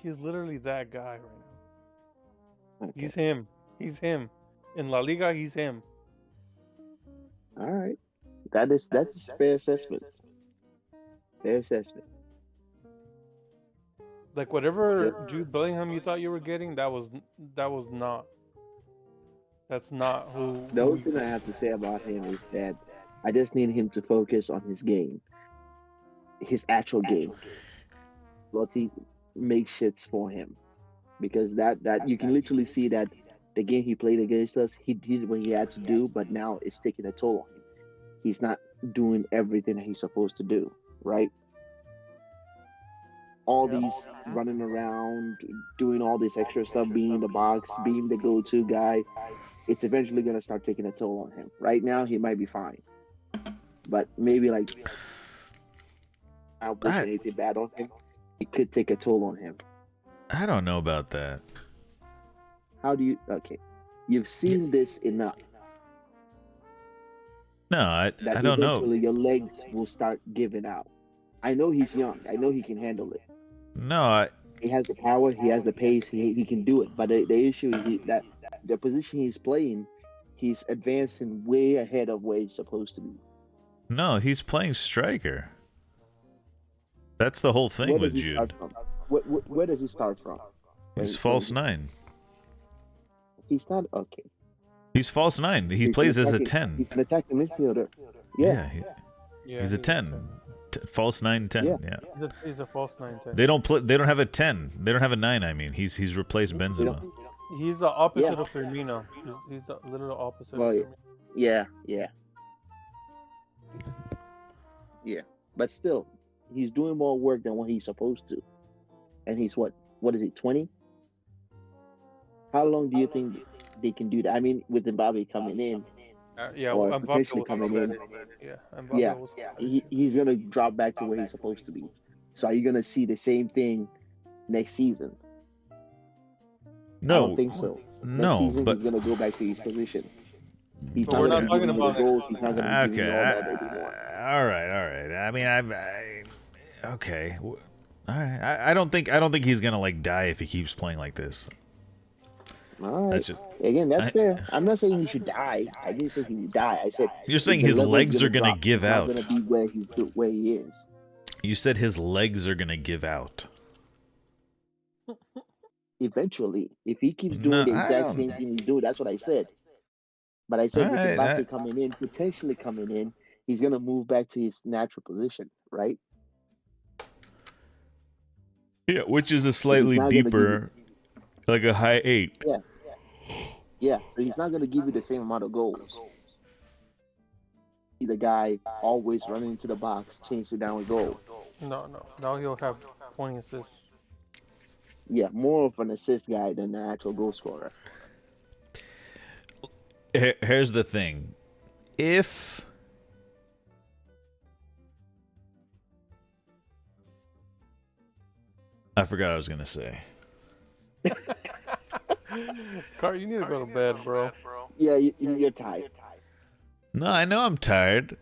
He's literally that guy right now. Okay. He's him. He's him. In La Liga, he's him. All right. That is fair assessment. Fair assessment. Like whatever Jude Bellingham you thought you were getting, that was not. That's not who. The who only thing I have to say about him is that I just need him to focus on his game, his actual game. Lotti makes shits for him, because that you can literally see that the game he played against us, he did what he had to do, but now it's taking a toll on him. He's not doing everything that he's supposed to do, right? All these running around, doing all this extra stuff, being in the box, being the go-to guy, it's eventually going to start taking a toll on him. Right now, he might be fine, but maybe like I don't wish anything bad on him. It could take a toll on him. I don't know about that. How do you? Okay, you've seen this enough. No, I that don't know. eventually your legs will start giving out. I know he's young. I know he can handle it. No, he has the power. He has the pace. He can do it. But the issue is that the position he's playing, he's advancing way ahead of where he's supposed to be. No, he's playing striker. That's the whole thing with Jude. Where does he start from? He's false nine. He's not okay. He's false nine. He plays as a 10. He's an attacking midfielder. Yeah. He's a 10. False 9, 10. Yeah. He's a false 9-10. They don't play. They don't have a 10. They don't have a 9. I mean, he's replaced Benzema. He's the opposite of Firmino. He's the literal opposite. Well, of Firmino. Yeah. But still, he's doing more work than what he's supposed to. And he's what is he, 20? How long do you think they can do that? I mean, with Mbappe coming in, or potentially coming in, he's gonna drop back to where he's supposed to be. So are you gonna see the same thing next season? No, I don't think so. Next season, he's gonna go back to his position. He's not gonna give you the goals. He's not gonna give you all that anymore. All right. I mean, okay. All right. I don't think he's gonna like die if he keeps playing like this. All right. Again, that's fair. I'm not saying he should die. I didn't say he would die. I said you're saying his legs are gonna give out. He's not gonna be where he is. You said his legs are gonna give out. Eventually, if he keeps doing the exact same thing he's doing, that's what I said. But I said with Mbappe coming in, potentially coming in, he's gonna move back to his natural position, right? Yeah, which is a So he's slightly not gonna give you, deeper, like a high 8. yeah, yeah. So he's not gonna give you the same amount of goals. The guy always running into the box, chasing down a goal. No, no. Now he'll have 20 assists. Yeah, more of an assist guy than an actual goal scorer. Here's the thing. If I forgot what I was going to say. Car, you need to go to bed, bro. Yeah, you're tired. No, I know I'm tired.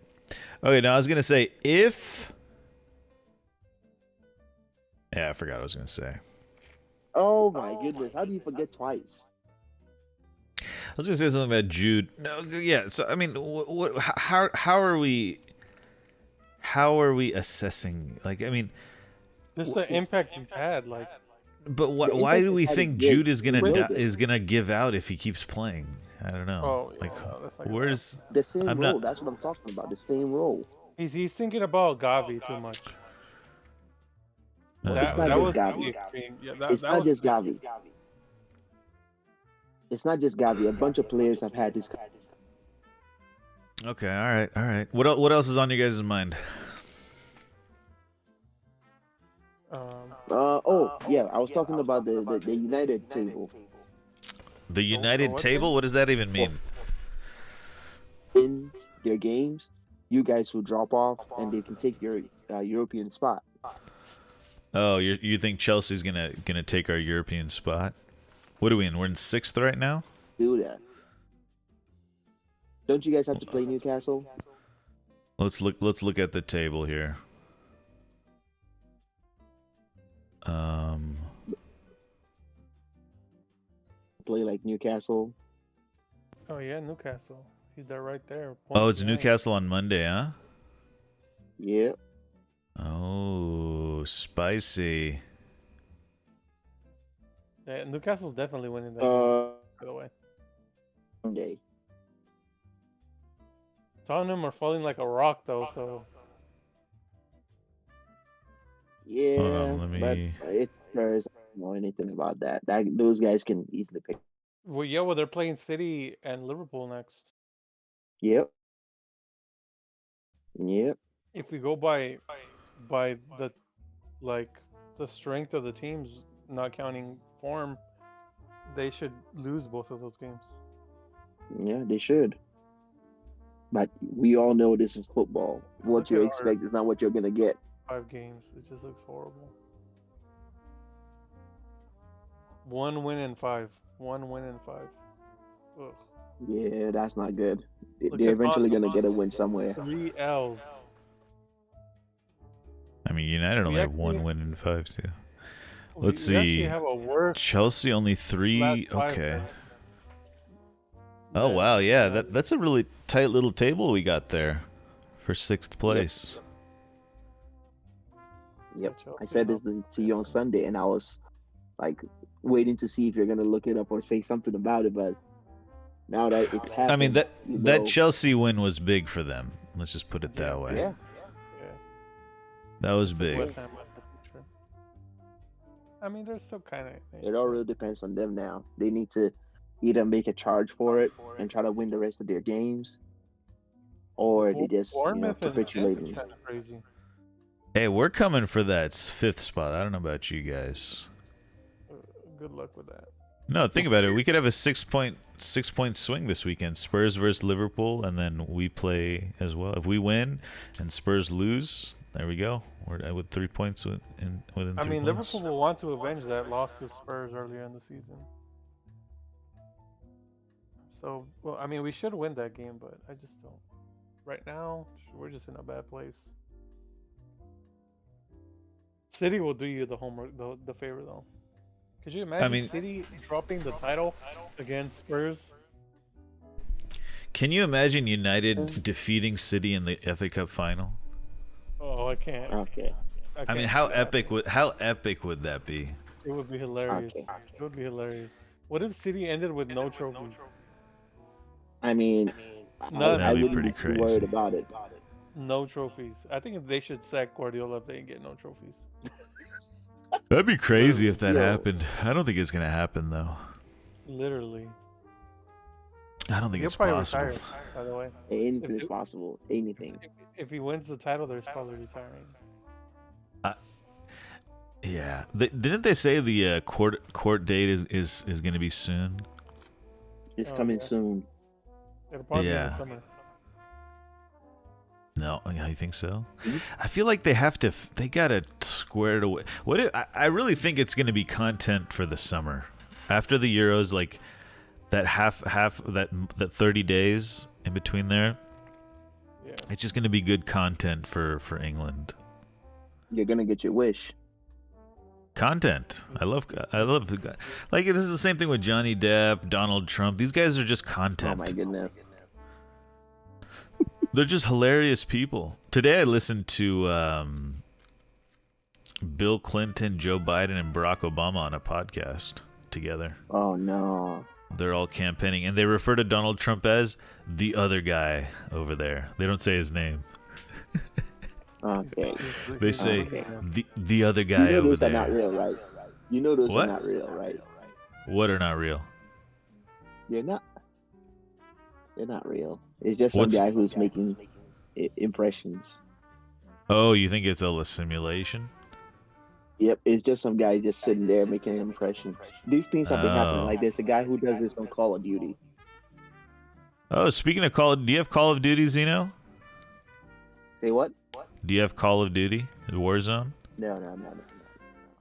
Okay, now I was going to say if... Yeah, I forgot what I was going to say. Oh my goodness, how do you forget twice? I was going to say something about Jude. No, yeah, so I mean, how are we assessing, like, I mean, Just the impact he's had, like. but The why impact do we he's had think is great. Jude is He will be. gonna give out if he keeps playing? I don't know. Oh, yeah, Like, no, that's not gonna where's The same I'm role. not. That's what I'm talking about. The same role. He's thinking about Gavi too much. No, It's not That just was Gavi. pretty extreme. Yeah, It's that not was just Gavi. It's not just Gavi. A bunch of players have had this. Okay, all right. What else is on you guys' mind? Oh yeah, I was talking about the United table. The United what table? thing? What does that even mean? In their games, you guys will drop off and they can take your European spot. Oh, you think Chelsea's gonna take our European spot? What are we in? We're in 6th right now. Do that. Don't you guys have to play Newcastle? Let's look at the table here. Play like Newcastle. Oh yeah, Newcastle. He's there right there. Oh, it's behind. Newcastle on Monday, huh? Yeah. Oh, spicy. Yeah, Newcastle's definitely winning that game, by the way. Monday. Tottenham are falling like a rock though, so Yeah, Hold on, let me. but it's Spurs. I don't know anything about that. Those guys can easily pick. well, they're playing City and Liverpool next. Yep. Yep. If we go by the like the strength of the teams, not counting form, they should lose both of those games. Yeah, they should. But we all know this is football. What Look you at our expect is not what you're gonna get. 5 games. It just looks horrible. 1 win in 5. 1 win in 5. Ugh. Yeah, that's not good. Look They're at eventually Tottenham. gonna get a win somewhere. 3 L's. I mean, United We only have actually- 1 win in 5 too. We Let's actually see. have a worse Chelsea only 3. last 5 Okay. than- Oh than- wow, yeah, that's a really tight little table we got there for 6th place. Yep. I Chelsea said now. this to you on Sunday, and I was like waiting to see if you're gonna look it up or say something about it. But now that it's happened, I mean that you that know, Chelsea win was big for them. Let's just put it that way. yeah, Yeah. That was big. West Ham has the picture. I mean, they're still kind of. it all really depends on them now. They need to either make a charge for it and try to win the rest of their games, or they just Bournemouth and capitulate. Fifth is kind of crazy. Hey, we're coming for that 5th spot. I don't know about you guys. Good luck with that. No, think about it. We could have a 6-point swing this weekend. Spurs versus Liverpool, and then we play as well. If we win and Spurs lose, there we go. We're with 3 points within 3 I mean, points. Liverpool will want to avenge that loss to Spurs earlier in the season. So, well, I mean, we should win that game, but I just don't. Right now, we're just in a bad place. City will do you the homework, the favor though. Could you imagine mean- City dropping the title against Spurs? Can you imagine United defeating City in the FA Cup final? Oh, I can't. Okay. I mean, can't how do that. epic would that be? It would be hilarious. Okay. It would be hilarious. What if City ended with no trophies? I mean, None. I That'd be wouldn't pretty be crazy. worried about it. No trophies. I think they should sack Guardiola if they get no trophies. That'd be crazy if that Yo. happened. I don't think it's gonna happen though. Literally. I don't think He'll it's probably possible. retire, by the way. Anything If- is possible. Anything. If he wins the title, there's probably retiring. Yeah, didn't they say the court date is going to be soon? It's Oh, coming yeah. soon. It'll probably be in Yeah. the summer. No, yeah, you think so? Mhm. I feel like they have to. They gotta square it away. I really think it's going to be content for the summer, after the Euros, like that half that 30 days in between there. Yeah. It's just going to be good content for England. You're gonna get your wish. Content. I love like this is the same thing with Johnny Depp, Donald Trump. These guys are just Oh content. my goodness. They're just hilarious people. Today I listened to Bill Clinton, Joe Biden, and Barack Obama on a podcast together. Oh no. They're all campaigning, and they refer to Donald Trump as the other guy over there. They don't say his name. Okay. They say Okay. the other You guy know over those are there. not real, right? You know those What? are not real, right? What are not real? They're not. They're not real. It's just some What's- guy who's making impressions. Oh, you think it's a simulation? Yep, it's just some guy just sitting there making an impression. These things have been happening. Oh. Like there's a guy who does this on Call of Duty. Oh, speaking of do you have Call of Duty, Zeno? Say what? Do you have Call of Duty at Warzone? No.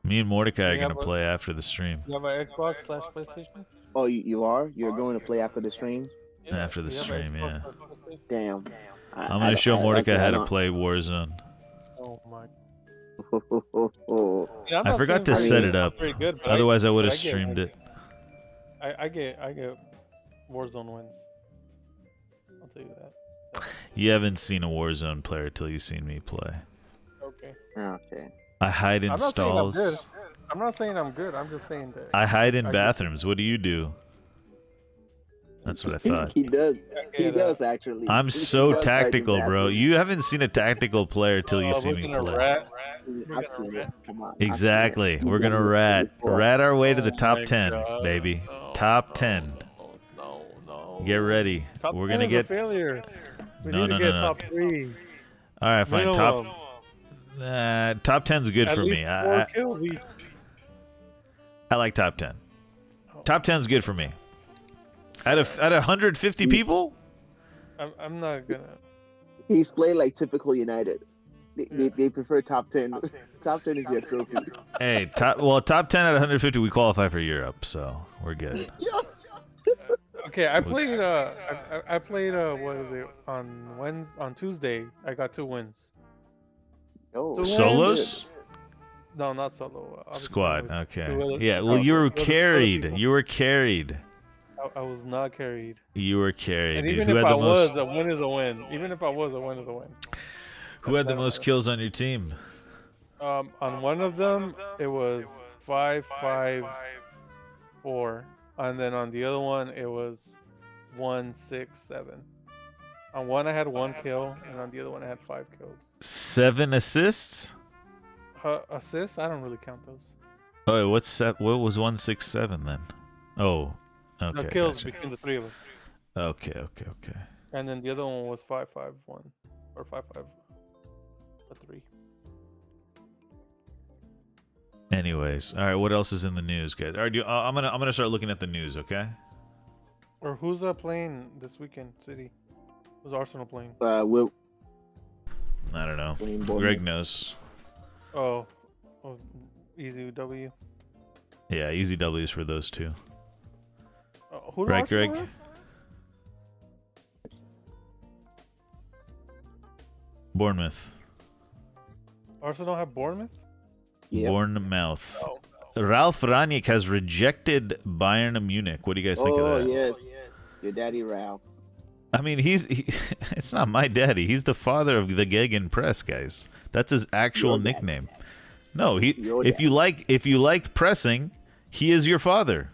Me and Mordecai are You gonna have a- play after the stream. You have an Xbox/PlayStation? Oh, you are? You're going to play after the stream? After the You have stream, an yeah. Xbox/PlayStation? Damn. I'm gonna show Mordecai how to play Warzone. Oh my. play. Yeah, I'm I not forgot saying to I'm set it up. very good, but Otherwise, I would but have streamed it. I get Warzone wins. I'll tell you that. You haven't seen a Warzone player till you've seen me play. Okay. Okay. I hide in I'm not saying I'm good. stalls. I'm not saying I'm good. I'm just saying that. I hide in I get- bathrooms. What do you do? That's what I thought. He does. He Yeah. does actually. I'm He so does hide in tactical, bro. bathrooms. You haven't seen a tactical player till you see me looking at play. rat. I've seen it. Come on. I've seen it. Exactly. We're gonna We've done it before. rat our way to the Oh top my 10, God. baby. No, Top no, 10. No. Get ready. Top We're 10 gonna is get. a failure. We No, need no, to no, get no. top 3. All right, fine. Minimum. Top 10's good At for least me. 4 kills each. I like top 10. Top 10's good for me. Out of 150 people, I'm not gonna. He's played like typical United. They, Yeah. they prefer top 10. Top 10 is your trophy. hey, top 10 out of 150, we qualify for Europe, so we're good. Okay, I played. I played. What is it on Tuesday? I got 2 wins. Oh, So Solos, No, not solo. Obviously, squad. I was- Okay. two other- Yeah. Well, oh, you were two other carried. people. You were carried. I was not carried. You were carried, And dude. even Who if had I the most? was, a win is a win. Even if I was, a win is a win. Who had the That's most not- kills on your team? On one of them, it was 5-5-4, and then on the other one, it was 1-6-7. On one, I had 1 kill, and on the other one, I had 5 kills. 7 assists. Assists? I don't really count those. Oh, what was 167 then? Oh, okay. No kills gotcha. between the 3 of us. Okay. And then the other one was 5-5-1 or 5-5-3. Anyways, all right. What else is in the news, guys? All right, I'm gonna start looking at the news. Okay. Or who's playing this weekend? City. Who's Arsenal playing? We'll I don't know. playing Bournemouth. Greg knows. Oh, easy W. Yeah, easy W's for those two. Who do Right, Arsenal Greg? have? Bournemouth. Arsenal have Bournemouth? Yep. Bournemouth. Oh. Ralph Rangnick has rejected Bayern Munich. What do you guys think Oh, of that? yes. Your daddy Ralph. I mean, it's not my daddy. He's the father of the Gegenpress, guys. That's his actual Your dad. nickname. No, Your if dad. you like pressing, he is your father.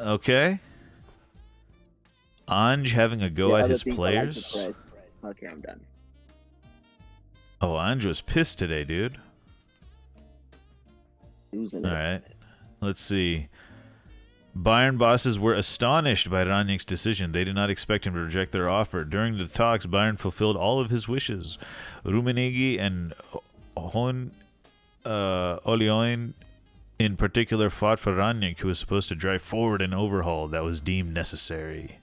Okay? Yeah, Ange having a go at other his things I like to players. press. Okay, I'm done. Oh, Anjo's pissed today, dude. Losing All it. right. Let's see. Bayern bosses were astonished by Rangnick's decision. They did not expect him to reject their offer. During the talks, Bayern fulfilled all of his wishes. Rummenigge and Olioin in particular fought for Rangnick, who was supposed to drive forward an overhaul that was deemed necessary.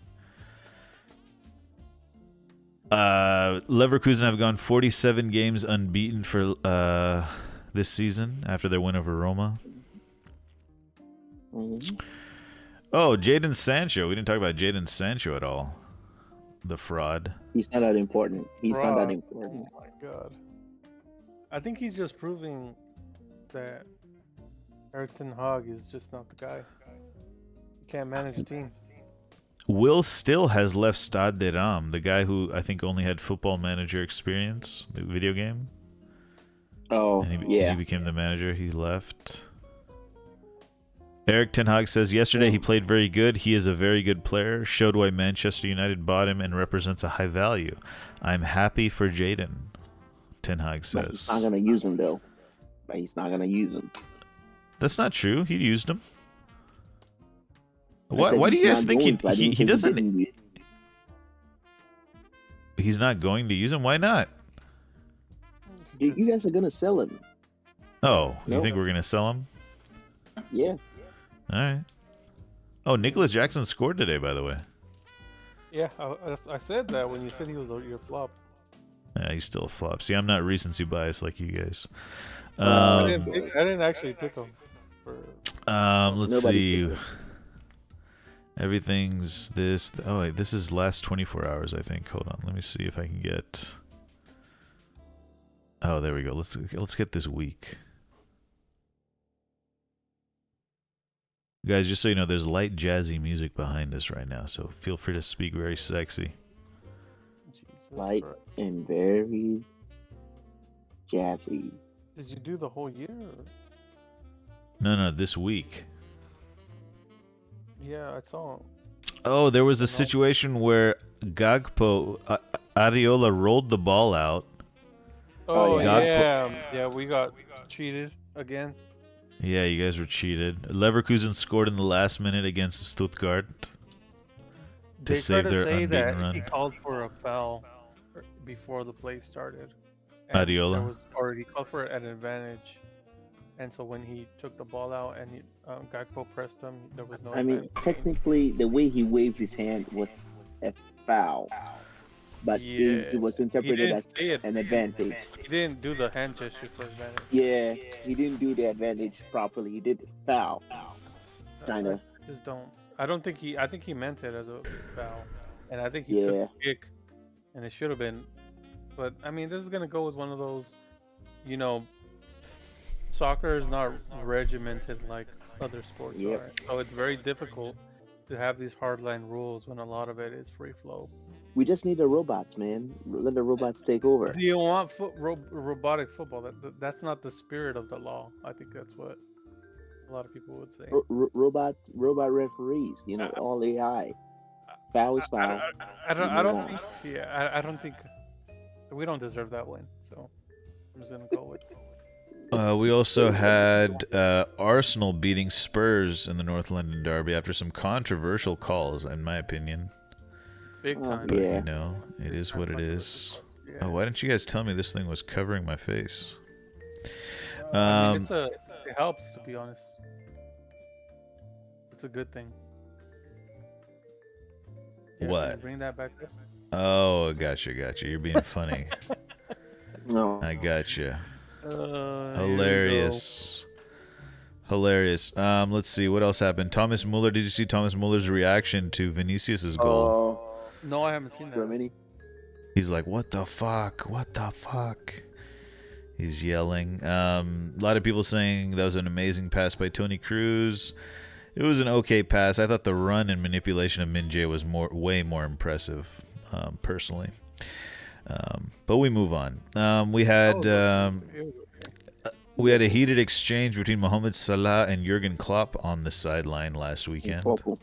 Leverkusen have gone 47 games unbeaten for this season after their win over Roma. Mhm. Oh, Jadon Sancho. We didn't talk about Jadon Sancho at all. The fraud. He's not that important. He's not that Bruh. important. Oh my god. I think he's just proving that Erik ten Hag is just not the guy. He can't manage a team. Will still has left Stade de Reims, the guy who I think only had Football Manager experience, the video game. Oh, And yeah. he became the manager. He left. Erik ten Hag says yesterday he played very good. He is a very good player. Showed why Manchester United bought him and represents a high value. I'm happy for Jadon, ten Hag But he's says. not gonna use him though. But he's not gonna use him. That's not true. He used him. I Why said do he's you guys not think going to. I didn't he say doesn't? didn't use- He's not going to use him? Why not? You guys are gonna sell him. Oh, you Nope. think we're going to sell him? Yeah. All right. Oh, Nicholas Jackson scored today, by the way. Yeah, I said that when you said he was your flop. Yeah, he's still a flop. See, I'm not recency biased like you guys. I didn't actually pick him. Let's Nobody see. picked him. Everything's this. Oh, wait, this is last 24 hours, I think. Hold on. Let me see if I can get. Oh, there we go. Let's get this week. Guys, just so you know, there's light jazzy music behind us right now, so feel free to speak very sexy. Jesus Light Christ. and very jazzy. Did you do the whole year? Or? No, this week. Yeah, I saw. Oh, there was a situation where Gagpo, Areola rolled the ball out. Oh, yeah. yeah, we got cheated again. Yeah, you guys were cheated. Leverkusen scored in the last minute against Stuttgart to They save tried to their say unbeaten that run. he called for a foul before the play started. Areola? He called for it at an advantage. And so when he took the ball out and Gakpo pressed him, there was no I mean, advantage. technically, the way he waved his hand was a foul, but it was interpreted as an advantage. He didn't do the hand gesture for advantage. Yeah, he didn't do the advantage properly. He did foul, kind of. I just don't. I think he meant it as a foul, and I think he took Yeah. the kick, and it should have been. But I mean, this is gonna go with one of those, soccer is not regimented like other sports Yep. are, so it's very difficult to have these hardline rules when a lot of it is free flow. We just need the robots, man. Let the robots take over. Do you want robotic football? That's not the spirit of the law. I think that's what a lot of people would say. Robot referees. All AI. Foul is foul. I don't think. Yeah, I don't think we don't deserve that win. So I'm just gonna go with. We also had Arsenal beating Spurs in the North London derby after some controversial calls, in my opinion. Big time. But, Yeah. it is what it is. Yeah. Oh, why didn't you guys tell me this thing was covering my face? I mean, it helps, to be honest. It's a good thing. Yeah, What? can you bring that back up? Oh, gotcha. You're being funny. No. I gotcha. Here we go. Hilarious. Let's see what else happened. Thomas Muller. Did you see Thomas Muller's reaction to Vinicius's goal? Oh, No, I haven't seen that. Germany. He's like, "What the fuck? What the fuck?" He's yelling. A lot of people saying that was an amazing pass by Toni Kroos. It was an okay pass. I thought the run and manipulation of Min-jae was way more impressive, personally. But we move on. We had a heated exchange between Mohamed Salah and Jurgen Klopp on the sideline last weekend. Purple.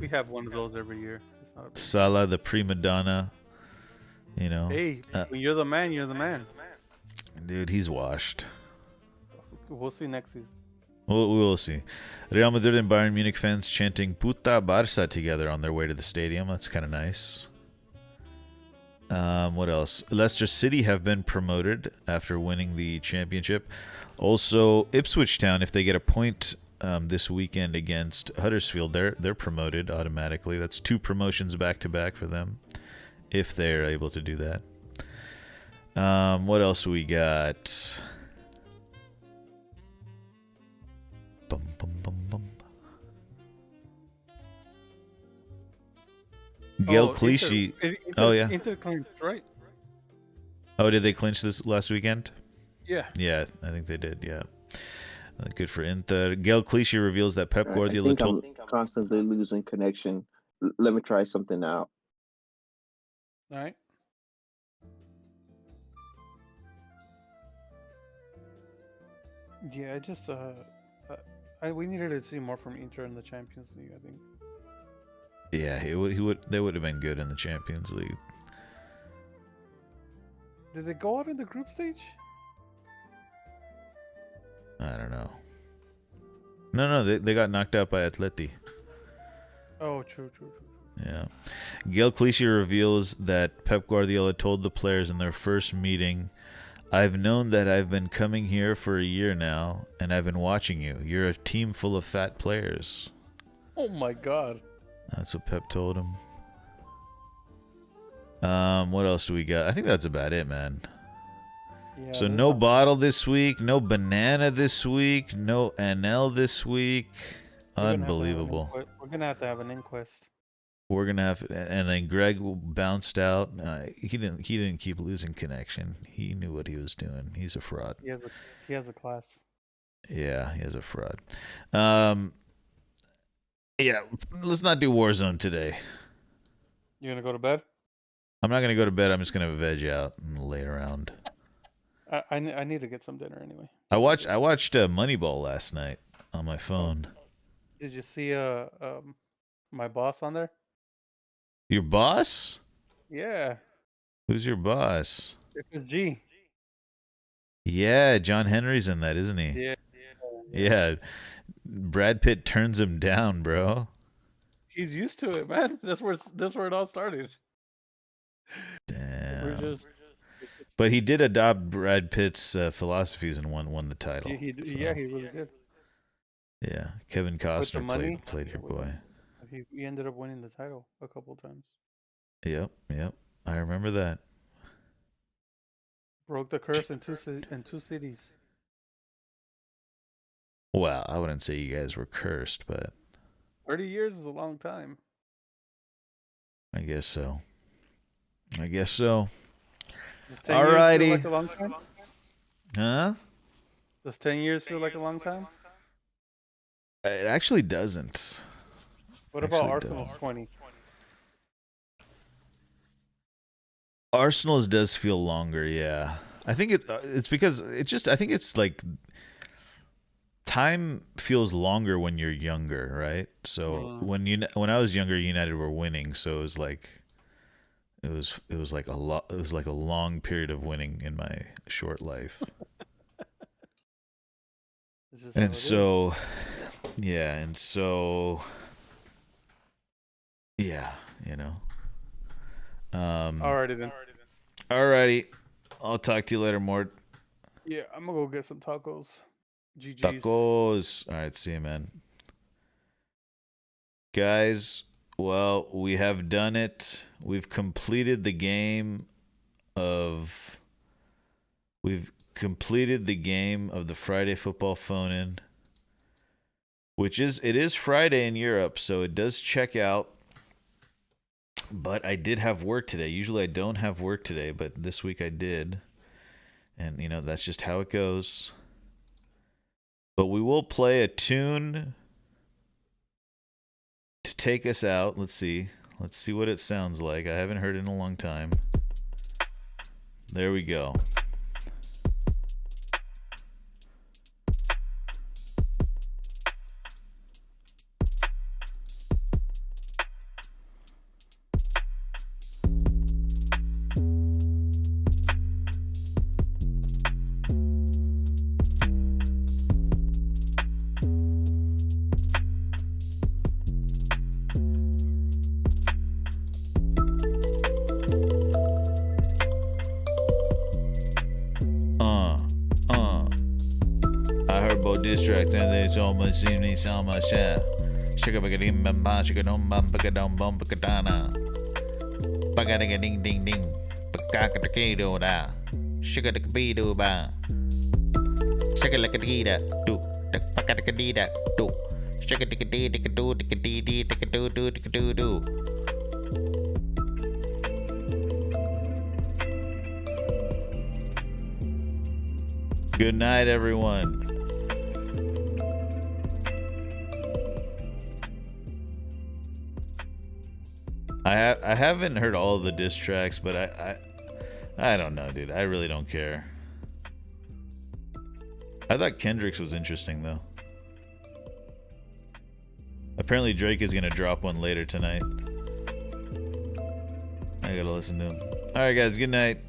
We have one of those every year. It's not a big Salah, the prima donna, You know, Hey, when you're the man, you're the man. dude, he's washed. We'll see next season. We will see. Real Madrid and Bayern Munich fans chanting "Puta Barça" together on their way to the stadium. That's kind of nice. What else? Leicester City have been promoted after winning the championship. Also, Ipswich Town, if they get a point this weekend against Huddersfield, they're promoted automatically. That's 2 promotions back to back for them, if they're able to do that. What else we got? Bum, bum, bum, bum. Gail Clichy. Oh, yeah. Inter clinched, right? Oh, did they clinch this last weekend? Yeah. Yeah, I think they did. Yeah. Good for Inter. Gail Clichy reveals that Pep Guardiola I think I'm constantly losing connection. Let me try something out. All right. Yeah, I just we needed to see more from Inter in the Champions League, I think. Yeah, they would have been good in the Champions League. Did they go out in the group stage? I don't know. No, they got knocked out by Atleti. Oh, true. Yeah. Gail Clichy reveals that Pep Guardiola told the players in their first meeting, "I've known that I've been coming here for a year now, and I've been watching you. You're a team full of fat players." Oh my God. That's what Pep told him. What else do we got? I think that's about it, man. Yeah, So no bottle this week, no banana this week, no NL this week. Unbelievable. We're gonna have to have an inquest. We're gonna have, and then Greg bounced out. He didn't keep losing connection. He knew what he was doing. He's a fraud. He has a class. Yeah, he has a fraud. Yeah, let's not do Warzone today. You gonna go to bed? I'm not gonna go to bed. I'm just gonna veg out and lay around. I need to get some dinner anyway. I watched Moneyball last night on my phone. Did you see my boss on there? Your boss? Yeah. Who's your boss? It's G. Yeah, John Henry's in that, isn't he? Yeah. Brad Pitt turns him down, bro. He's used to it, man. That's where it all started. Damn. But he did adopt Brad Pitt's philosophies and won the title. He really did. Yeah, Kevin Costner played your boy. He ended up winning the title a couple times. Yep. I remember that. Broke the curse in two cities. Well, I wouldn't say you guys were cursed, but 30 years is a long time. I guess so. Does 10 Alrighty. years feel like a long time? Huh? Does 10 years feel like a long time? It actually doesn't. What about Arsenal's 20? Arsenal's does feel longer, yeah. I think it's because I think it's like time feels longer when you're younger, right? So when I was younger, United were winning, so it was like a long period of winning in my short life. And so yeah, you know. Alrighty then. Alrighty. I'll talk to you later, Mort. Yeah, I'm gonna go get some tacos. GG's. Tacos. Alright, see you, man. Guys, well, we have done it. We've completed the game of the Friday Football Phone-In, it is Friday in Europe, so it does check out. But I did have work today. Usually I don't have work today, but this week I did. And, that's just how it goes. But we will play a tune to take us out. Let's see. Let's see what it sounds like. I haven't heard it in a long time. There we go. about diss tracks and they so much see me so much yeah. Shaka baka dim bam ba shaka dum bam baka dum bum baka dana. Baka ding ding ding ding. Baka ka do da. Shaka da do ba. Shaka like a da do. Baka da do. Shaka do do. Good night, everyone. I haven't heard all of the diss tracks, but I don't know, dude. I really don't care. I thought Kendrick's was interesting though. Apparently Drake is gonna drop one later tonight. I gotta listen to him. All right, guys. Good night.